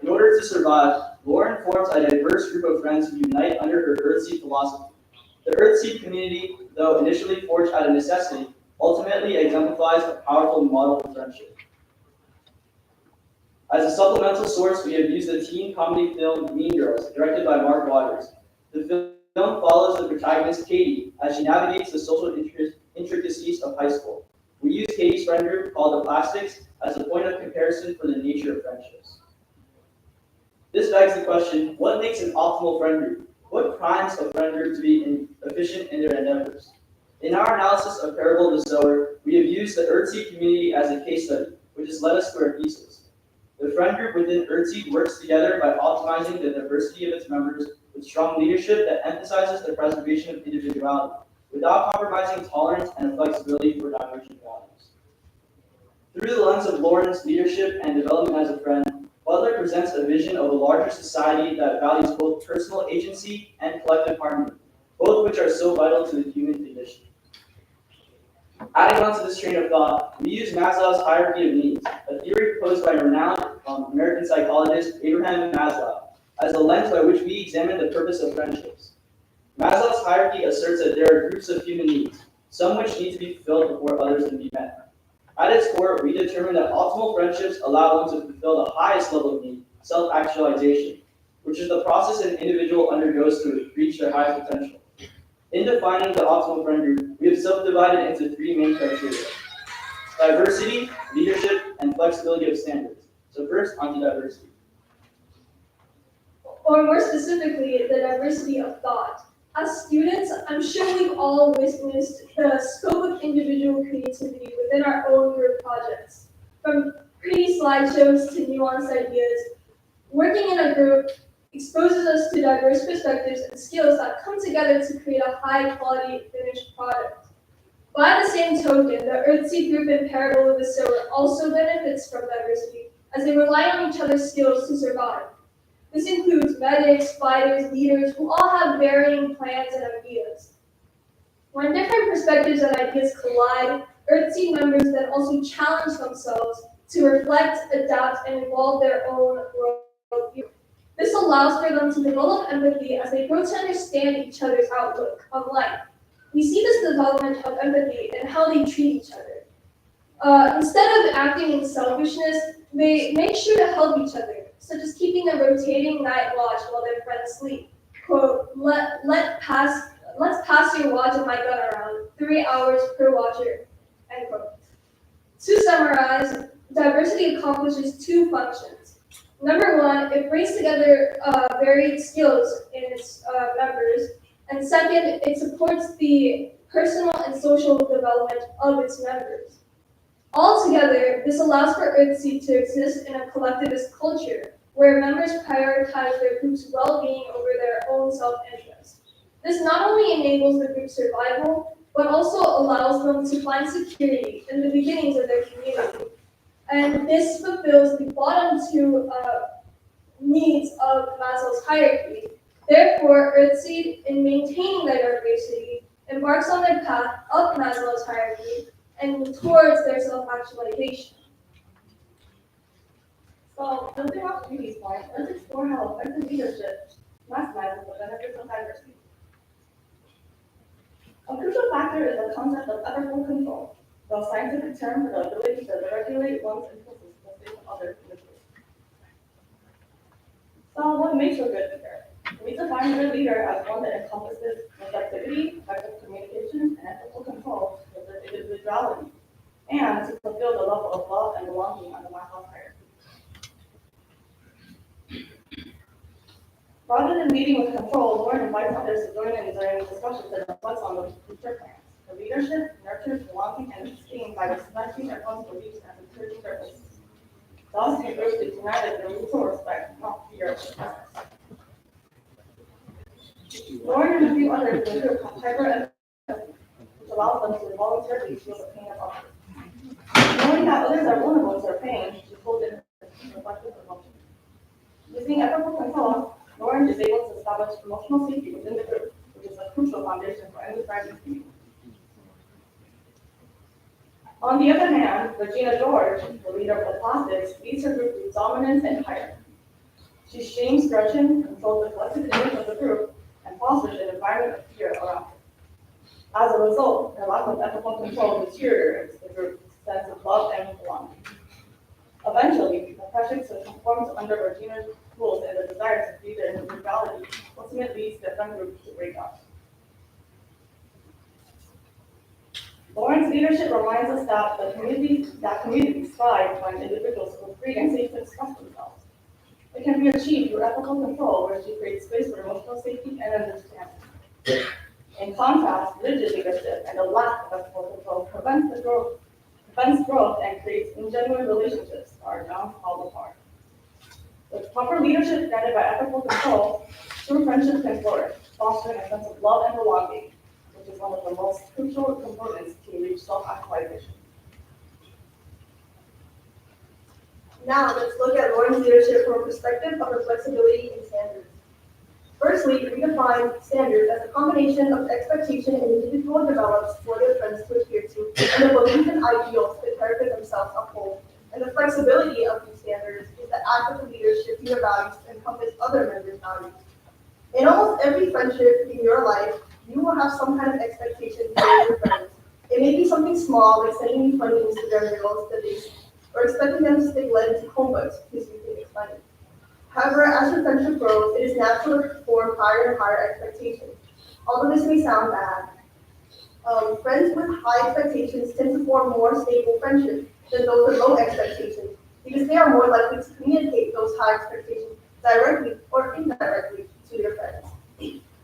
In order to survive, Lauren forms a diverse group of friends who unite under her Earthseed philosophy. The Earthseed community, though initially forged out of necessity, ultimately exemplifies a powerful model for friendship. As a supplemental source, we have used the teen comedy film Mean Girls, directed by Mark Waters. The film follows the protagonist, Katie, as she navigates the social intricacies of high school. We use Katie's friend group, called the Plastics, as a point of comparison for the nature of friendships. This begs the question, what makes an optimal friend group? What primes a friend group to be efficient in their endeavors? In our analysis of Parable of the Sower, we have used the Earthseed community as a case study, which has led us to our thesis. The friend group within Earthseed works together by optimizing the diversity of its members with strong leadership that emphasizes the preservation of individuality, without compromising tolerance and flexibility for divergent values. Through the lens of Lauren's leadership and development as a friend, Butler presents a vision of a larger society that values both personal agency and collective harmony, both which are so vital to the human condition. Adding on to this train of thought, we use Maslow's hierarchy of needs, a theory proposed by renowned American psychologist Abraham Maslow, as a lens by which we examine the purpose of friendships. Maslow's hierarchy asserts that there are groups of human needs, some which need to be fulfilled before others can be met. At its core, we determine that optimal friendships allow one to fulfill the highest level of need, self-actualization, which is the process an individual undergoes to reach their highest potential. In defining the optimal friend group, we have subdivided into three main criteria: diversity, leadership, and flexibility of standards. So first, onto diversity. Or more specifically, the diversity of thought. As students, I'm sure we've all witnessed the scope of individual creativity within our own group projects. From pretty slideshows to nuanced ideas, working in a group exposes us to diverse perspectives and skills that come together to create a high-quality finished product. By the same token, the Earthseed group in Parable of the Sower also benefits from diversity, as they rely on each other's skills to survive. This includes medics, fighters, leaders, who all have varying plans and ideas. When different perspectives and ideas collide, Earthseed members then also challenge themselves to reflect, adapt, and evolve their own worldview. This allows for them to develop empathy as they grow to understand each other's outlook on life. We see this development of empathy in how they treat each other. Instead of acting in selfishness, they make sure to help each other, such as keeping a rotating night watch while their friends sleep. Quote, let's pass your watch and my gun around, 3 hours per watcher, end quote. To summarize, diversity accomplishes two functions. Number one, it brings together varied skills in its members. And second, it supports the personal and social development of its members. Altogether, this allows for Earthseed to exist in a collectivist culture where members prioritize their group's well-being over their own self-interest. This not only enables the group's survival, but also allows them to find security in the beginnings of their community. And this fulfills the bottom two needs of Maslow's hierarchy. Therefore, Earthseed, in maintaining diversity, embarks on their path up Maslow's hierarchy and towards their self-actualization. So, building off Judy's point, let's explore how effective leadership maximizes the benefits of diversity. A crucial factor is the concept of ethical control, the scientific term for the ability to regulate one's impulses in the face of other individuals. So, what makes a good leader? We define a good leader as one that encompasses objectivity, effective communication, and ethical control with their individuality, and to fulfill the level of love and belonging on the Maslow's hierarchy. Rather than leading with control, Lauren invites others to join in during discussions and reflects on the future plans. The leadership nurtures belonging and esteem by respecting everyone's beliefs and encouraging their voices. Thus, the group is united in mutual respect, not fear of success. Lauren and a few others in the group have hyper-empathy, which allows them to voluntarily feel the pain of others. Knowing that others are vulnerable to their pain, she holds in reflective emotions. Using ethical control, Lauren is able to establish emotional safety within the group, which is a crucial foundation for any thriving community. On the other hand, Regina George, the leader of the plastics, leads her group through dominance and hierarchy. She shames Gretchen, controls the collective image of the group, and fosters an environment of fear around her. As a result, her lack of ethical control deteriorates the group's sense of love and belonging. Eventually, the pressure to conform to under Regina's rules and the desire to feed their individuality ultimately leads the friend group to break up. Lauren's leadership reminds us that communities thrive when individuals feel free and safe to express themselves. It can be achieved through ethical control, where she creates space for emotional safety and understanding. In contrast, rigid leadership and a lack of ethical control prevents growth and creates ingenuine relationships that are bound to fall apart. With proper leadership guided by ethical control, true friendship can flourish, fostering a sense of love and belonging, which is one of the most crucial components to reach self-actualization. Now, let's look at Lauren's leadership from a perspective of flexibility and standards. Firstly, we define standards as a combination of expectation an individual develops for their friends to adhere to, and the belief and ideals that character themselves uphold. And the flexibility of these standards is the act of the leader shifting their values to encompass other members' values. In almost every friendship in your life, you will have some kind of expectation for your friends. It may be something small, like sending you funny Instagram reels that they see, or expecting them to stick lead into Chromebooks because you think it's funny. However, as your friendship grows, it is natural to form higher and higher expectations. Although this may sound bad, friends with high expectations tend to form more stable friendships than those with low expectations, because they are more likely to communicate those high expectations directly or indirectly to their friends.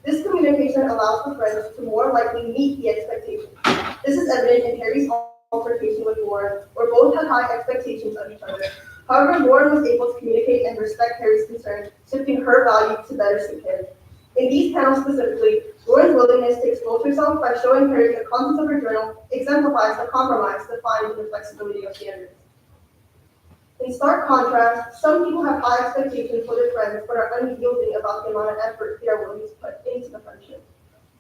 This communication allows the friends to more likely meet the expectations. This is evident in Harry's altercation with Lauren, where both had high expectations of each other. However, Lauren was able to communicate and respect Harry's concerns, shifting her value to better suit him. In these panels specifically, Lauren's willingness to expose herself by showing Harry the contents of her journal exemplifies the compromise defined in the flexibility of standards. In stark contrast, some people have high expectations for their friends but are unyielding about the amount of effort they are willing to put into the friendship.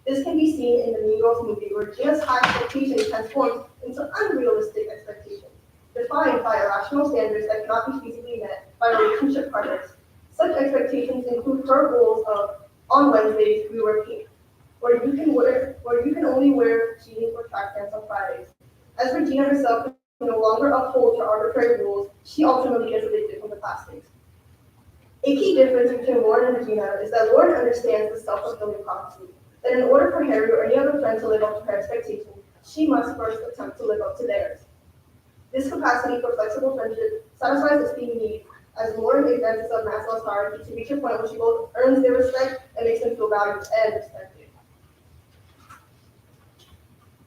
This can be seen in the Mean Girls movie, where Gina's high expectations transforms into unrealistic expectations, defined by irrational standards that cannot be feasibly met by relationship partners. Such expectations include her rules of, on Wednesdays, we wear pink, or you can only wear jeans or track pants on Fridays. As Regina herself can no longer uphold her arbitrary rules, she ultimately gets evicted from the plastics. A key difference between Lauren and Regina is that Lauren understands the self-fulfilling prophecy, that in order for Harry or any other friend to live up to her expectations, she must first attempt to live up to theirs. This capacity for flexible friendship satisfies esteemed needs, as Lauren advances up Maslow's hierarchy to reach a point where she both earns their respect and makes them feel valued and respected.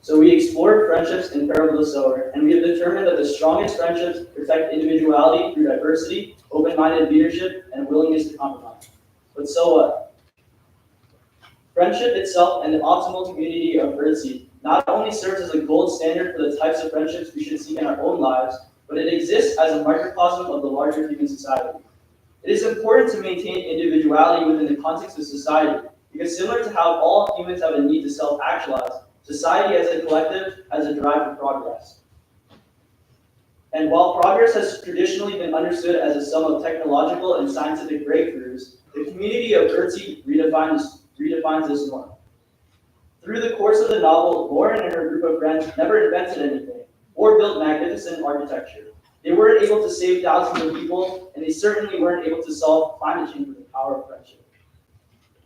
So we explored friendships in Parable of the Sower, and we have determined that the strongest friendships protect individuality through diversity, open-minded leadership, and willingness to compromise. But so what? Friendship itself and the optimal community of Earthseed not only serves as a gold standard for the types of friendships we should seek in our own lives, but it exists as a microcosm of the larger human society. It is important to maintain individuality within the context of society, because similar to how all humans have a need to self-actualize, society as a collective has a drive for progress. And while progress has traditionally been understood as a sum of technological and scientific breakthroughs, the community of Urtzi redefines this norm. Through the course of the novel, Lauren and her group of friends never invented anything or built magnificent architecture. They weren't able to save thousands of people, and they certainly weren't able to solve climate change with the power of friendship.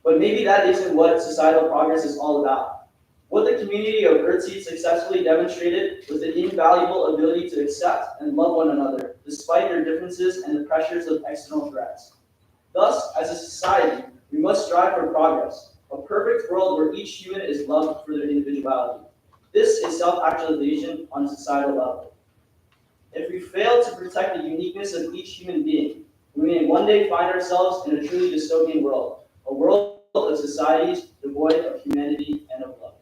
But maybe that isn't what societal progress is all about. What the community of Urtzi successfully demonstrated was the invaluable ability to accept and love one another, despite their differences and the pressures of external threats. Thus, as a society, we must strive for progress, a perfect world where each human is loved for their individuality. This is self-actualization on a societal level. If we fail to protect the uniqueness of each human being, we may one day find ourselves in a truly dystopian world, a world of societies devoid of humanity and of love.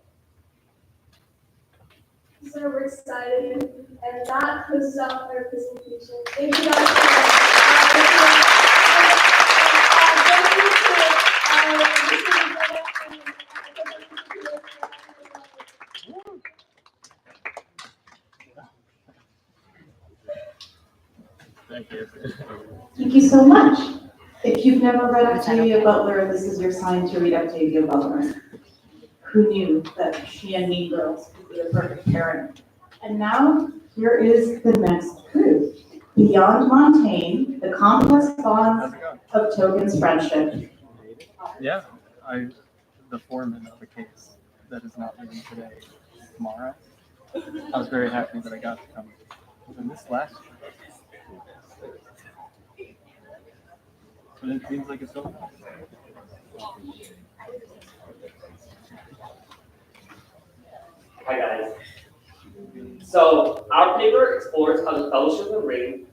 So we're excited, and that closes out our presentation. Thank you guys so much. Thank you. Thank you so much. If you've never read Octavia Butler, this is your sign to read Octavia Butler. Who knew that she and Mean Girls would be a perfect pairing? And now, here is the next proof. Beyond Montaigne, the complex bonds of Token's friendship. Yeah, the foreman of the case that is not meeting today, tomorrow. I was very happy that I got to come. Was this last year? But it seems like it's going on. Hi guys. So our paper explores how the Fellowship of the Ring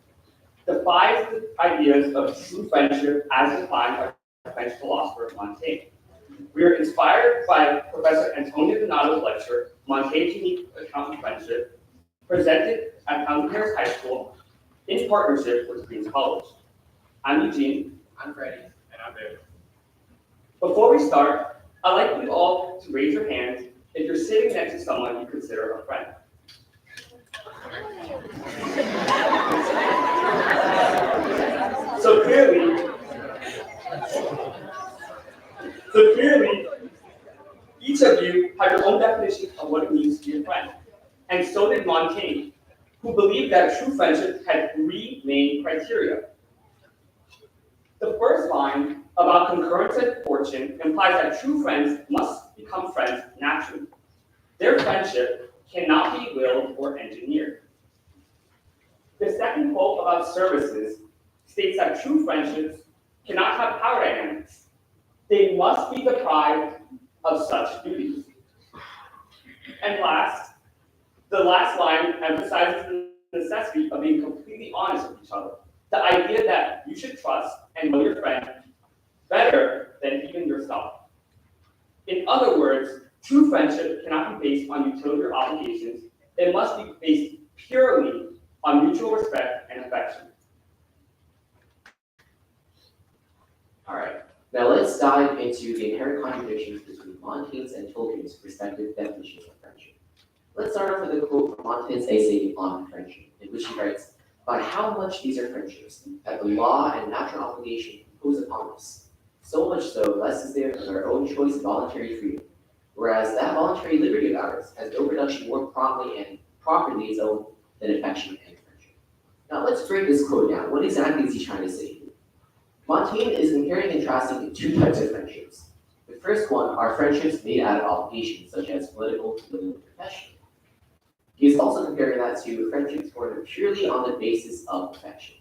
defies the ideas of true friendship as defined by French philosopher Montaigne. We are inspired by Professor Antonio Donato's lecture, Montaigne's Unique Account of Friendship, presented at Fountain Hills High School in partnership with Queens College. I'm Eugene. I'm Freddie. And I'm David. Before we start, I'd like you all to raise your hands if you're sitting next to someone you consider a friend. So clearly, each of you have your own definition of what it means to be a friend. And so did Montaigne, who believed that true friendship had three main criteria. The first line about concurrence and fortune implies that true friends must become friends naturally. Their friendship cannot be willed or engineered. The second quote about services states that true friendships cannot have power dynamics. They must be deprived of such duties. And last, the last line emphasizes the necessity of being completely honest with each other. The idea that you should trust and know your friend better than even yourself. In other words, true friendship cannot be based on utility or obligations. It must be based purely on mutual respect and affection. All right, now let's dive into the inherent contradictions between Montaigne's and Tolkien's respective definitions of friendship. Let's start off with a quote from Montaigne's essay on friendship, in which he writes, "By how much these are friendships, that the law and natural obligation impose upon us, so much so less is there of our own choice and voluntary freedom, whereas that voluntary liberty of ours has no production more promptly and properly its own than affection and friendship." Now let's break this quote down. What exactly is he trying to say here? Montaigne is comparing and contrasting two types of friendships. The first one are friendships made out of obligations, such as political, legal, and professional. He is also comparing that to friendships formed purely on the basis of affection.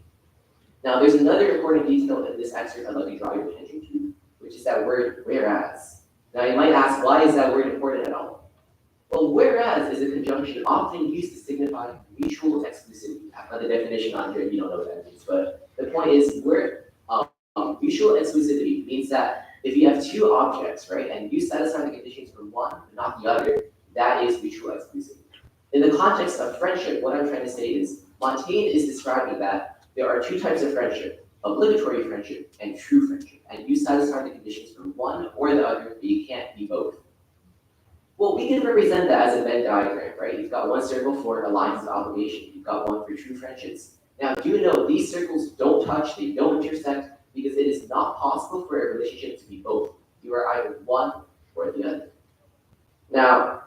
Now, there's another important detail in this excerpt I'd like to draw your attention to, which is that word "whereas." Now, you might ask, why is that word important at all? Well, whereas is a conjunction often used to signify mutual exclusivity. I've got the definition on here, you don't know what that means, but the point is, mutual exclusivity means that if you have two objects, right, and you satisfy the conditions for one but not the other, that is mutual exclusivity. In the context of friendship, what I'm trying to say is Montaigne is describing that there are two types of friendship: obligatory friendship and true friendship. And you satisfy the conditions for one or the other, but you can't be both. Well, we can represent that as a Venn diagram, right? You've got one circle for alliance and obligation. You've got one for true friendships. Now, do you know these circles don't touch, they don't intersect, because it is not possible for a relationship to be both. You are either one or the other. Now,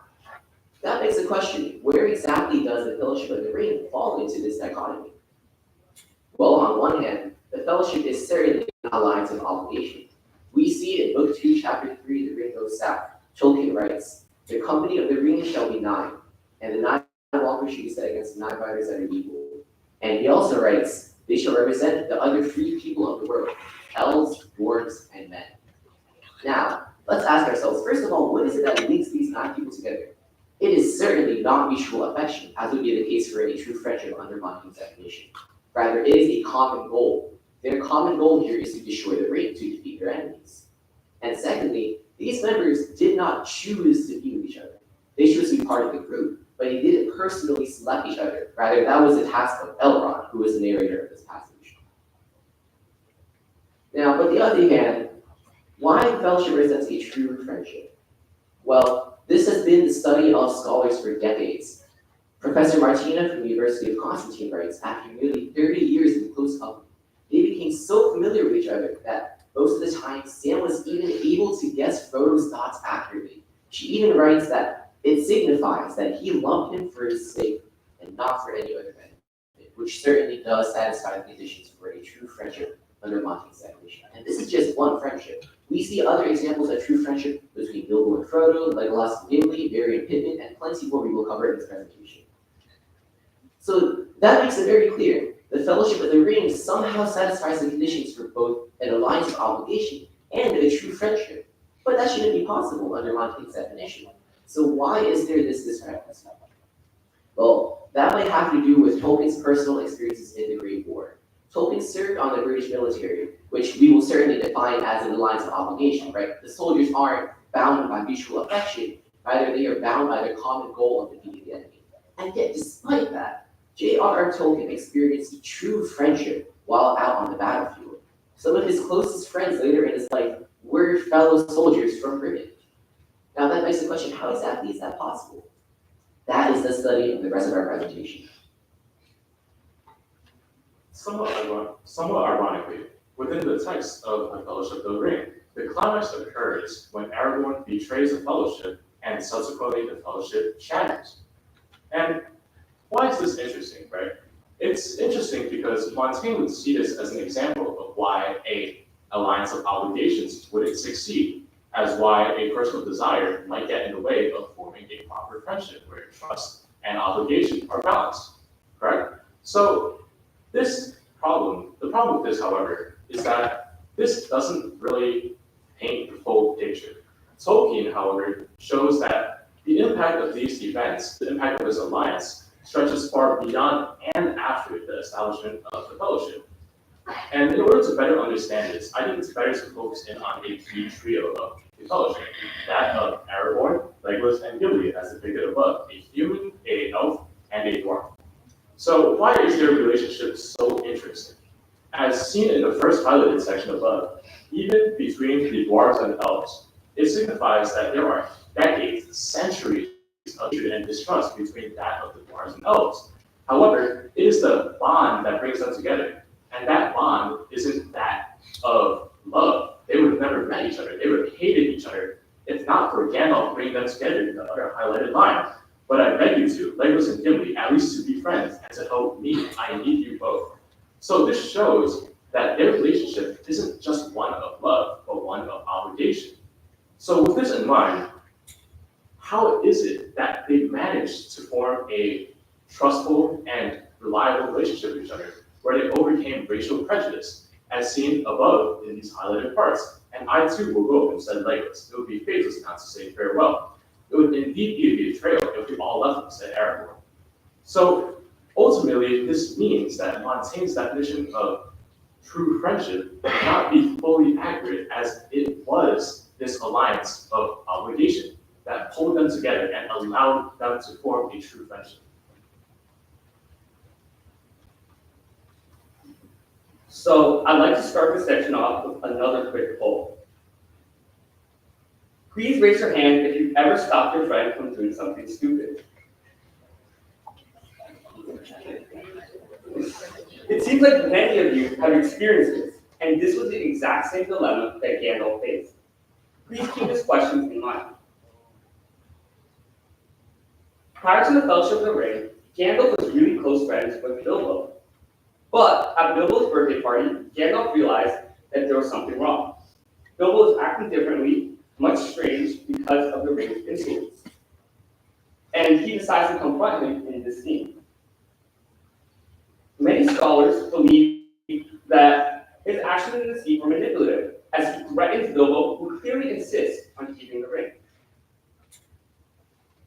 that begs the question, where exactly does the Fellowship of the Ring fall into this dichotomy? Well, on one hand, the Fellowship is certainly an alliance of obligation. We see it in Book 2, Chapter 3, The Ring Goes South. Tolkien writes, "The company of the ring shall be 9, and the 9 walkers shall be set against the 9 riders that are equal." And he also writes, "They shall represent the other free people of the world, elves, dwarves, and men." Now, let's ask ourselves, first of all, what is it that links these 9 people together? It is certainly not mutual affection, as would be the case for any true friendship under Montaigne definition. Rather, it is a common goal. Their common goal here is to destroy the ring, to defeat their enemies. And secondly, these members did not choose to be with each other. They chose to be part of the group, but they didn't personally select each other. Rather, that was the task of Elrond, who was the narrator of this passage. Now, but the other hand, why fellowship represents a true friendship? Well, this has been the study of scholars for decades. Professor Martina from the University of Constantine writes, after nearly 30 years in close company, they became so familiar with each other that most of the time, Sam was even able to guess Frodo's thoughts accurately. She even writes that it signifies that he loved him for his sake and not for any other benefit, which certainly does satisfy the conditions for a true friendship under Montaigne's definition. And this is just one friendship. We see other examples of true friendship between Bilbo and Frodo, Legolas and Gimli, Merry and Pippin, and plenty more we will cover in this presentation. So that makes it very clear. The Fellowship of the Ring somehow satisfies the conditions for both an alliance of obligation and a true friendship. But that shouldn't be possible under Montaigne's definition. So why is there this discrepancy? Well, that might have to do with Tolkien's personal experiences in the Great War. Tolkien served on the British military, which we will certainly define as an alliance of obligation, right? The soldiers aren't bound by mutual affection, rather they are bound by the common goal of defeating the enemy. And yet, despite that, J.R.R. Tolkien experienced true friendship while out on the battlefield. Some of his closest friends later in his life were fellow soldiers from Britain. Now that begs the question, how exactly is that possible? That is the study of the rest of our presentation. Somewhat ironically, within the text of the Fellowship of the Ring, the climax occurs when Aragorn betrays the Fellowship and subsequently the Fellowship shatters. And why is this interesting, right? It's interesting because Montaigne would see this as an example of why an alliance of obligations wouldn't succeed, as why a personal desire might get in the way of forming a proper friendship where trust and obligation are balanced, correct? So the problem with this, however, is that this doesn't really paint the full picture. Tolkien, however, shows that the impact of these events, the impact of this alliance, stretches far beyond and after the establishment of the Fellowship. And in order to better understand this, I think it's better to focus in on a key trio of the Fellowship, that of Aragorn, Legolas, and Gimli, as depicted above, a human, an elf, and a dwarf. So why is their relationship so interesting? As seen in the first highlighted section above, even between the dwarves and elves, it signifies that there are decades, centuries of hatred and distrust between that of the dwarves and elves. However, it is the bond that brings them together. And that bond isn't that of love. They would have never met each other. They would have hated each other if not for Gandalf bringing them together in the other highlighted line. But I beg you to, Legolas and Gimli, at least to be friends and to help me. I need you both. So this shows that their relationship isn't just one of love, but one of obligation. So with this in mind, how is it that they managed to form a trustful and reliable relationship with each other, where they overcame racial prejudice, as seen above in these highlighted parts? And I too will go and said Legolas. It would be faithless not to say farewell. It would indeed be a betrayal if we all left him, said Aragorn. So ultimately, this means that Montaigne's definition of true friendship cannot be fully accurate, as it was this alliance of obligation. that pulled them together and allowed them to form a true friendship. So I'd like to start this section off with another quick poll. Please raise your hand if you've ever stopped your friend from doing something stupid. It seems like many of you have experienced this, and this was the exact same dilemma that Gandalf faced. Please keep this question in mind. Prior to the Fellowship of the Ring, Gandalf was really close friends with Bilbo. But at Bilbo's birthday party, Gandalf realized that there was something wrong. Bilbo was acting differently, much strange because of the ring's influence. And he decides to confront him in this scene. Many scholars believe that his actions in the scene were manipulative, as he threatens Bilbo, who clearly insists on keeping the ring.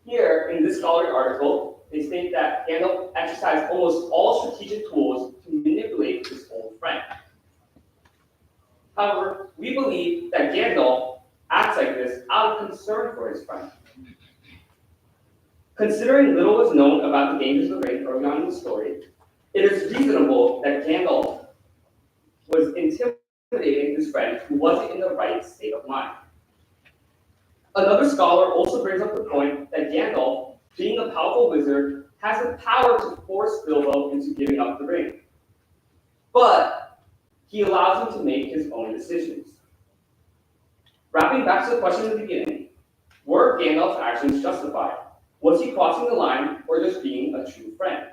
Here, in this scholarly article, they state that Gandalf exercised almost all strategic tools to manipulate his old friend. However, we believe that Gandalf acts like this out of concern for his friend. Considering little was known about the dangers of the ring early on in the story, it is reasonable that Gandalf was intimidating his friend who wasn't in the right state of mind. Another scholar also brings up the point that Gandalf, being a powerful wizard, has the power to force Bilbo into giving up the ring. But he allows him to make his own decisions. Wrapping back to the question in the beginning, were Gandalf's actions justified? Was he crossing the line or just being a true friend?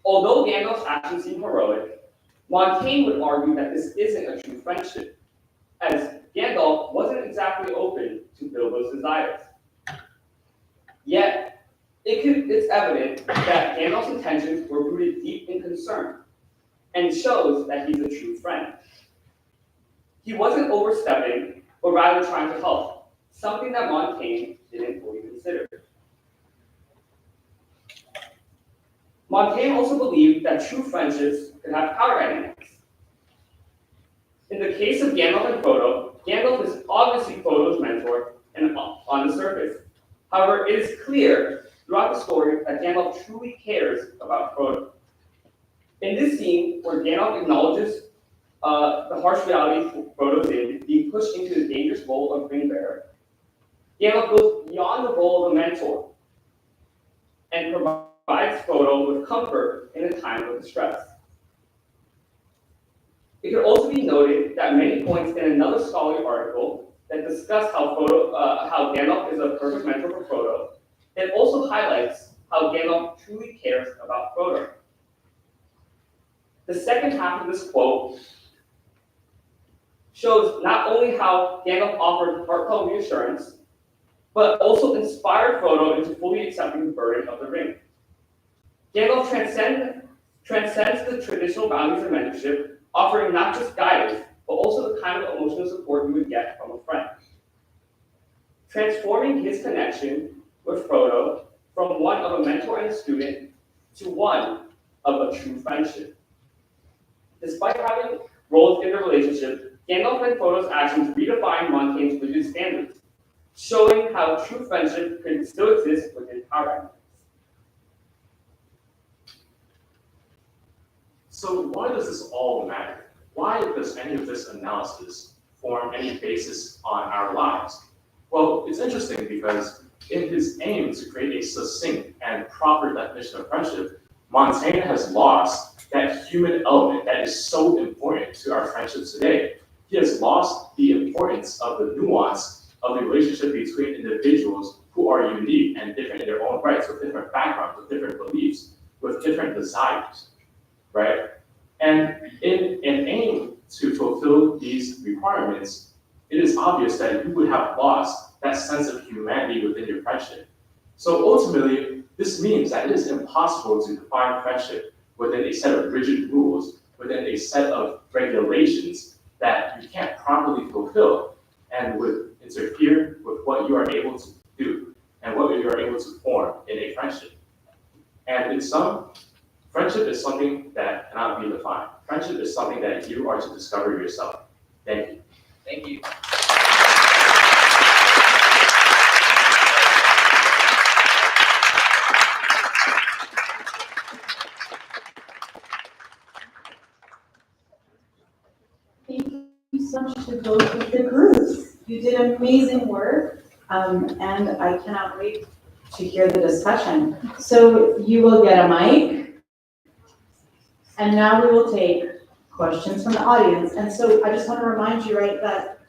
Although Gandalf's actions seem heroic, Montaigne would argue that this isn't a true friendship, as Gandalf wasn't exactly open to Bilbo's desires. Yet, it's evident that Gandalf's intentions were rooted deep in concern, and shows that he's a true friend. He wasn't overstepping, but rather trying to help, something that Montaigne didn't fully consider. Montaigne also believed that true friendships could have power dynamics. In the case of Gandalf and Frodo, Gandalf is obviously Frodo's mentor and on the surface. However, it is clear throughout the story that Gandalf truly cares about Frodo. In this scene, where Gandalf acknowledges the harsh reality Frodo's in, being pushed into the dangerous role of ring bearer, Gandalf goes beyond the role of a mentor and provides Frodo with comfort in a time of distress. It can also be noted that many points in another scholarly article that discuss how Gandalf is a perfect mentor for Frodo, it also highlights how Gandalf truly cares about Frodo. The second half of this quote shows not only how Gandalf offered heartfelt reassurance, but also inspired Frodo into fully accepting the burden of the ring. Gandalf transcends the traditional boundaries of mentorship, offering not just guidance, but also the kind of emotional support you would get from a friend. Transforming his connection with Frodo from one of a mentor and a student to one of a true friendship. Despite having roles in the relationship, Gandalf and Frodo's actions redefine Montaigne's rigid standards, showing how true friendship can still exist within power dynamics. So why does this all matter? Why does any of this analysis form any basis on our lives? Well, it's interesting because in his aim to create a succinct and proper definition of friendship, Montaigne has lost that human element that is so important to our friendships today. He has lost the importance of the nuance of the relationship between individuals who are unique and different in their own rights, with different backgrounds, with different beliefs, with different desires, right? And in an aim to fulfill these requirements, it is obvious that you would have lost that sense of humanity within your friendship. So ultimately, this means that it is impossible to define friendship within a set of rigid rules, within a set of regulations that you can't properly fulfill and would interfere with what you are able to do and what you are able to form in a friendship. And in sum, friendship is something that cannot be defined. Friendship is something that you are to discover yourself. Thank you. Thank you. You did amazing work, and I cannot wait to hear the discussion. So you will get a mic, and now we will take questions from the audience. And so I just want to remind you, right, that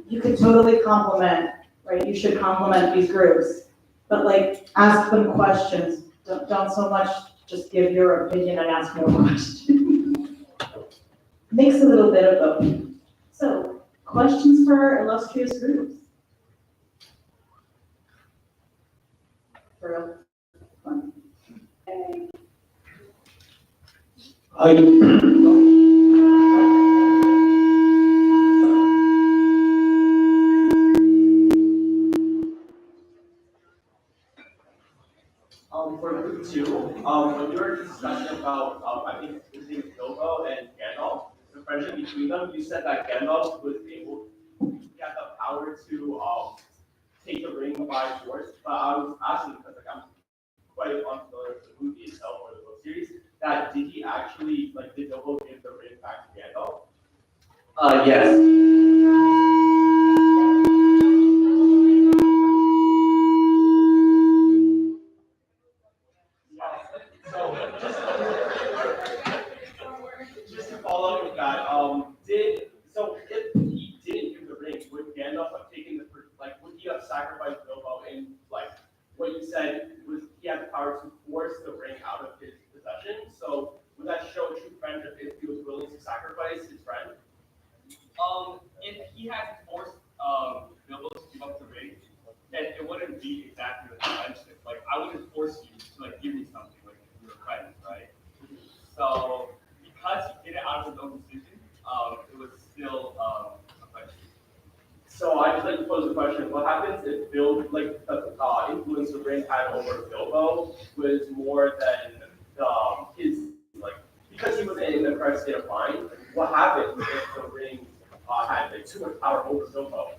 you could totally compliment, right? You should compliment these groups, but like ask them questions. Don't so much just give your opinion and ask more questions. Mix a little bit of both. So, questions for our illustrious groups? For real? For group two, when you were discussing about, I think his name is Bilbo and Gandalf, the friendship between them, you said that Gandalf was able, he had the power to take the ring by force. But I was asking because like I'm quite unfamiliar with the movie itself or the book series. That did he actually did Bilbo give the ring back to Gandalf? Yes. So just to follow up with that, if he didn't give the ring, would Gandalf have taken would he have sacrificed Bilbo in what you said was he had the power to force the ring out of his possession? So would that show true friendship if he was willing to sacrifice his friend? If he had forced Bilbo to give up the ring, then it wouldn't be exactly the friendship. Like I wouldn't force you to give me something like we were friends, right? So because he did it out of his own decision, it was still a friendship. So I just like to pose a question: what happens if the influence the ring had over Bilbo was more than his because he was in the correct state of mind? What happens if the ring had too much power over Bilbo?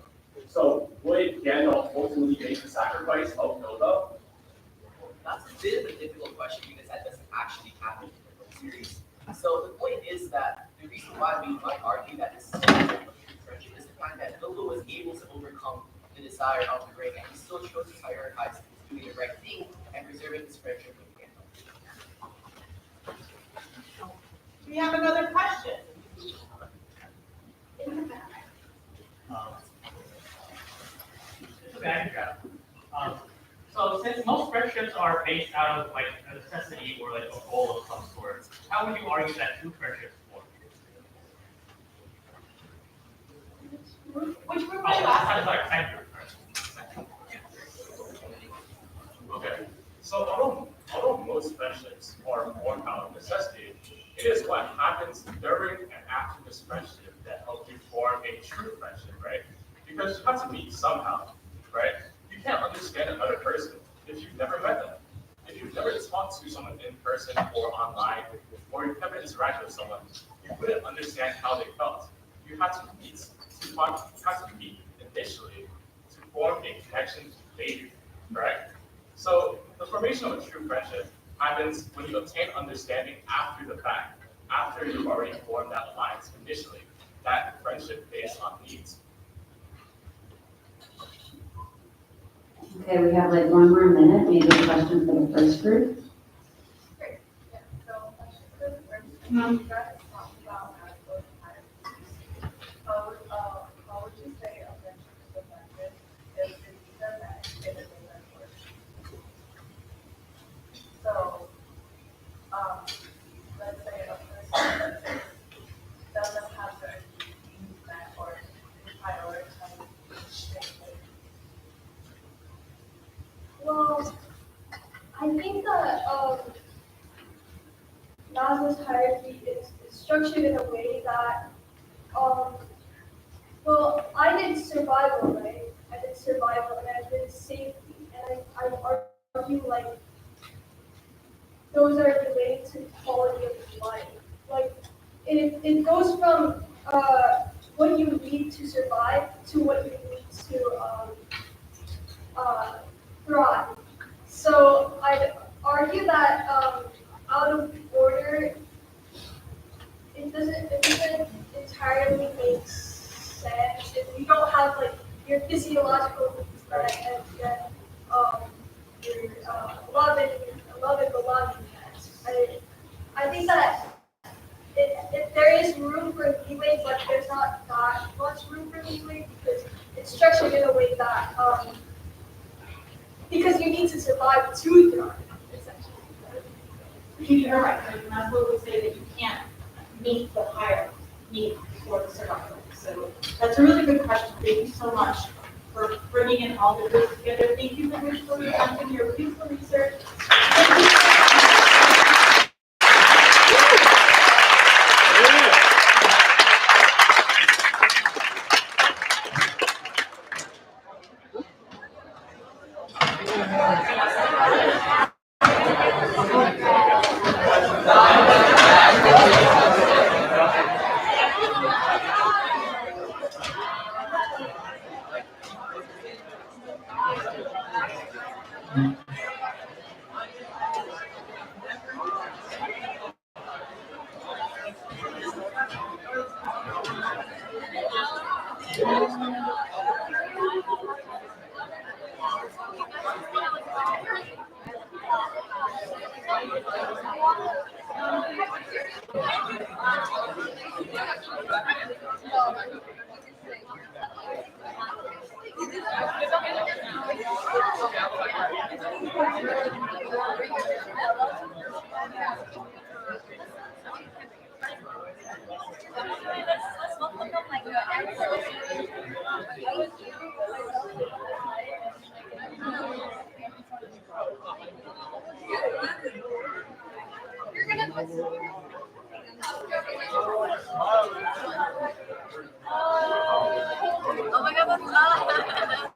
So would Gandalf ultimately make the sacrifice of Bilbo? That's a bit of a difficult question because that doesn't actually happen in the book series. So the point is that the reason why we might argue that this is a friendship is the fact that Bilbo was able to overcome the desire of the ring, and he still chose to prioritize doing the right thing and preserving his friendship with Gandalf. We have another question. So since most friendships are based out of a necessity or a goal of some sort, how would you argue that true friendships form? Which group Oh, are you asking? sorry. Okay, so although most friendships are born out of necessity, it is what happens during and after this friendship that helps you form a true friendship, right? Because you have to meet somehow, right? You can't understand another person if you've never met them. If you've never talked to someone in person or online, or you've never interacted with someone, you wouldn't understand how they felt. You have to meet initially to form a connection later, right? So the formation of a true friendship happens when you obtain understanding after the fact, after you've already formed that alliance initially, that friendship based on needs. Okay, we have one more minute, maybe a question for the first group. Great. Yeah. So, for the first, you guys talked about how would you say a friendship is effective if it's either that it doesn't work? So, let's say a person doesn't have their needs met or prioritize things. Well, I think that Maslow's hierarchy is structured in a way that, well, I did survival, right? I did survival and I did safety, and I argue those are related to quality of life. It goes from what you need to survive to what you need to thrive. So I'd argue that out of order, it doesn't entirely make sense if you don't have your physiological needs met and then your love and belonging met. I think that if there is room for leeway, but there's not that much room for leeway because it's structured in a way that because you need to survive to thrive, essentially. You're right, and that's what we say that you can't meet the higher need for the survival. So that's a really good question. Thank you so much for bringing in all the groups together. Thank you for your beautiful research. Oh my God, that's not.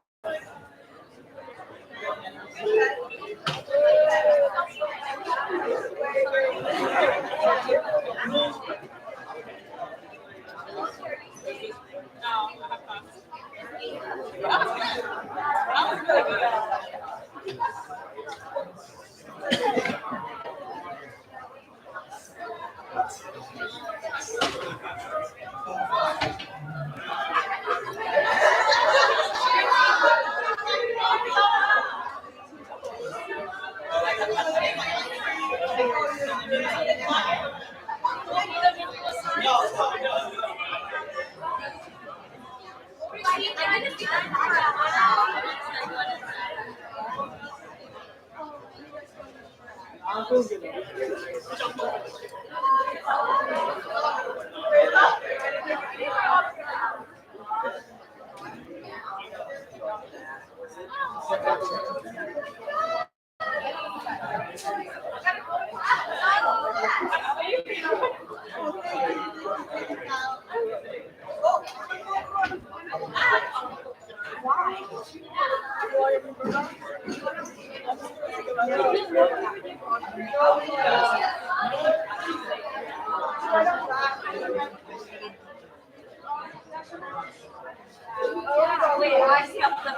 Oh, wait, I see up the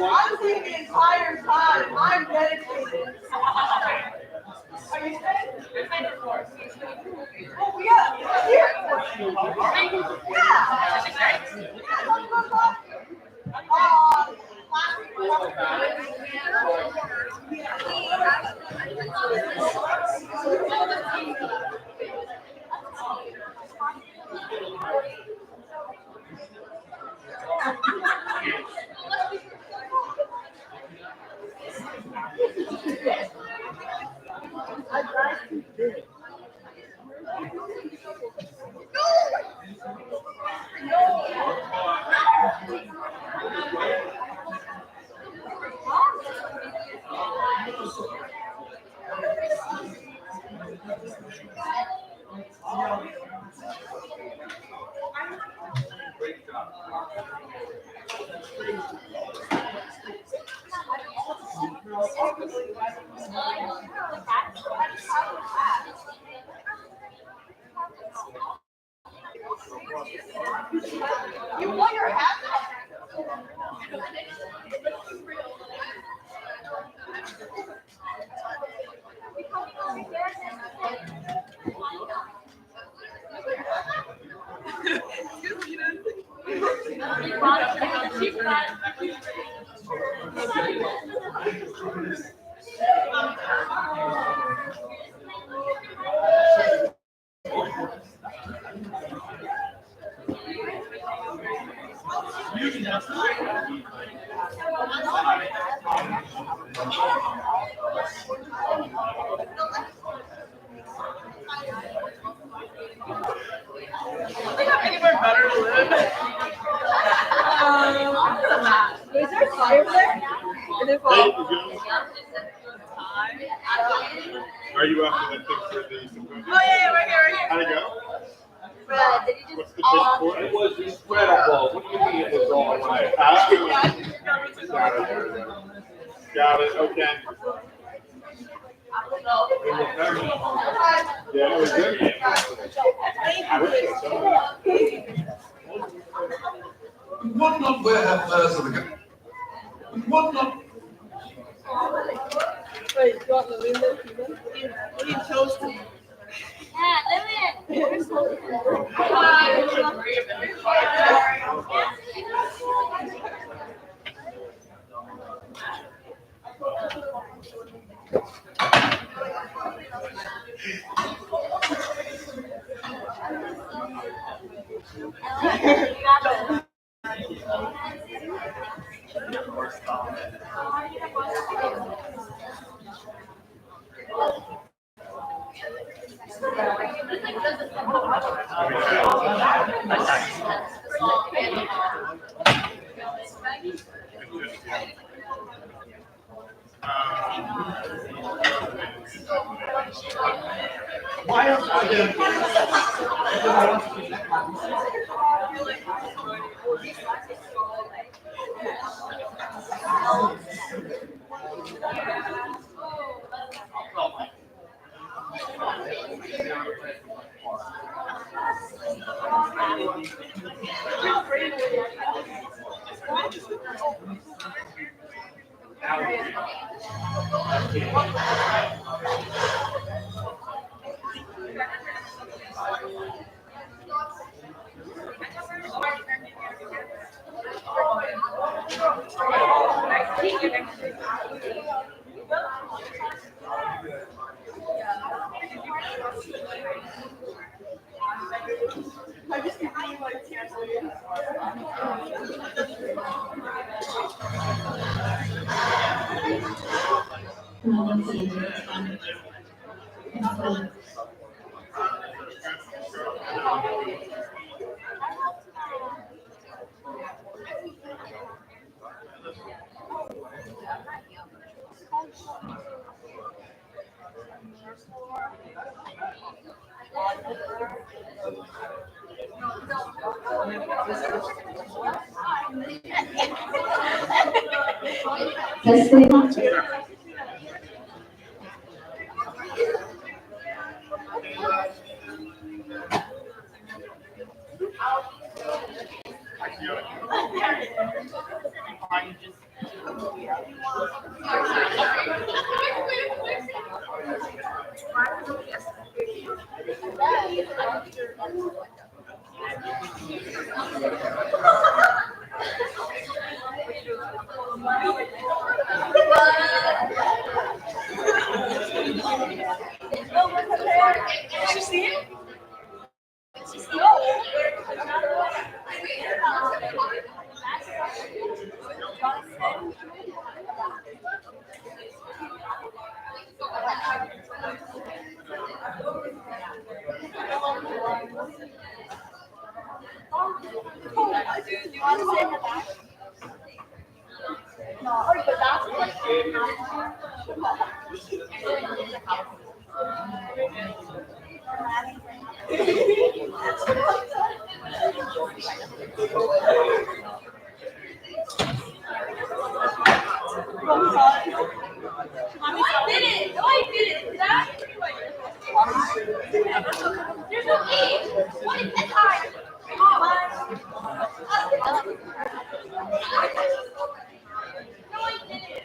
Honestly, the entire time, I'm dedicated. Are you saying? Oh, yeah, here. You wore your hat? I think I'm anywhere better to live. Is there a fire there? Is it fall? Are you after that thing for the symposium? Oh yeah, right here, right here. How'd it go? Did you What's the pitch for it? It was incredible. What do you mean it was all right? Got it, okay. Yeah, it was good. I wish it was You would not wear her furs of the gun. You would not. Wait, you want the window? What do you chose to? Why else are there? I just keep being like seriously. Testing. Did you see it? Do you want to sit in the back? No, but that's like I did it! No, I didn't! That? There's no E! What is this I? No, I didn't!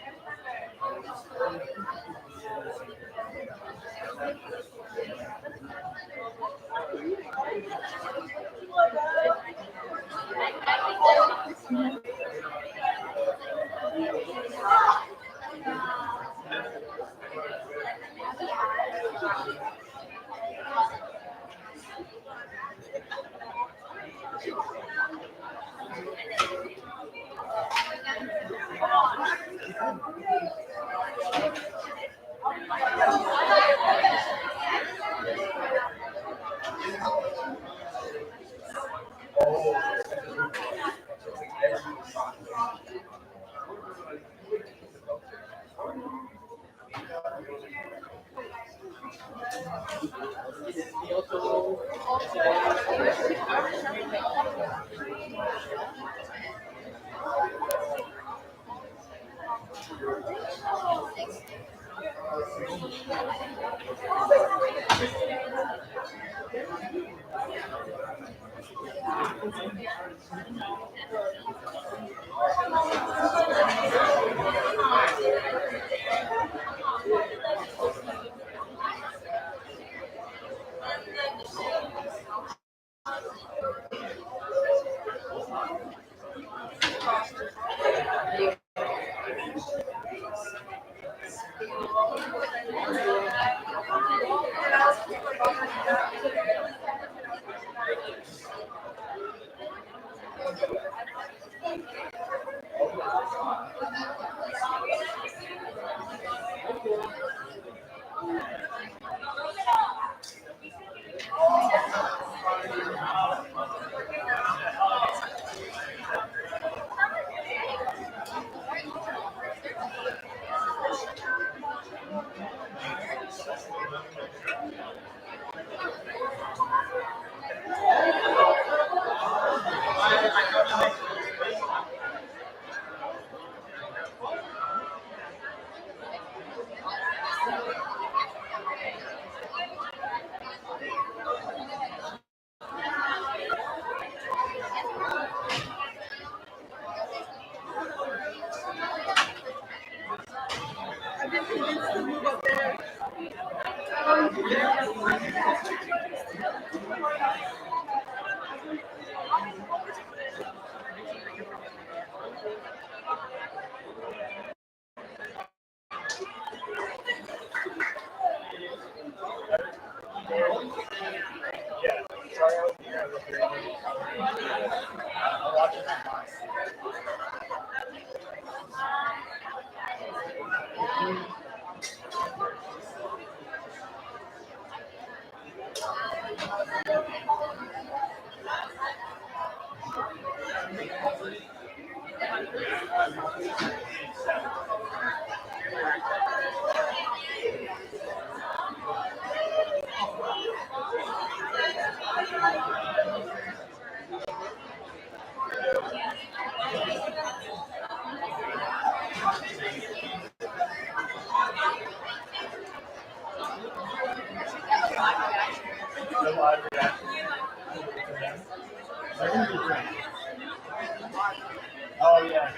Oh, yeah.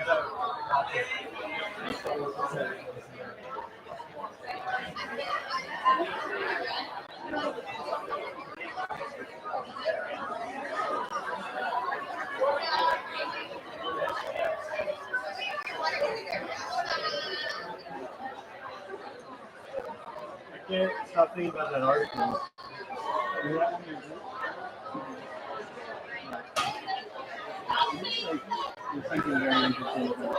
I can't stop thinking about that article. There's something very interesting about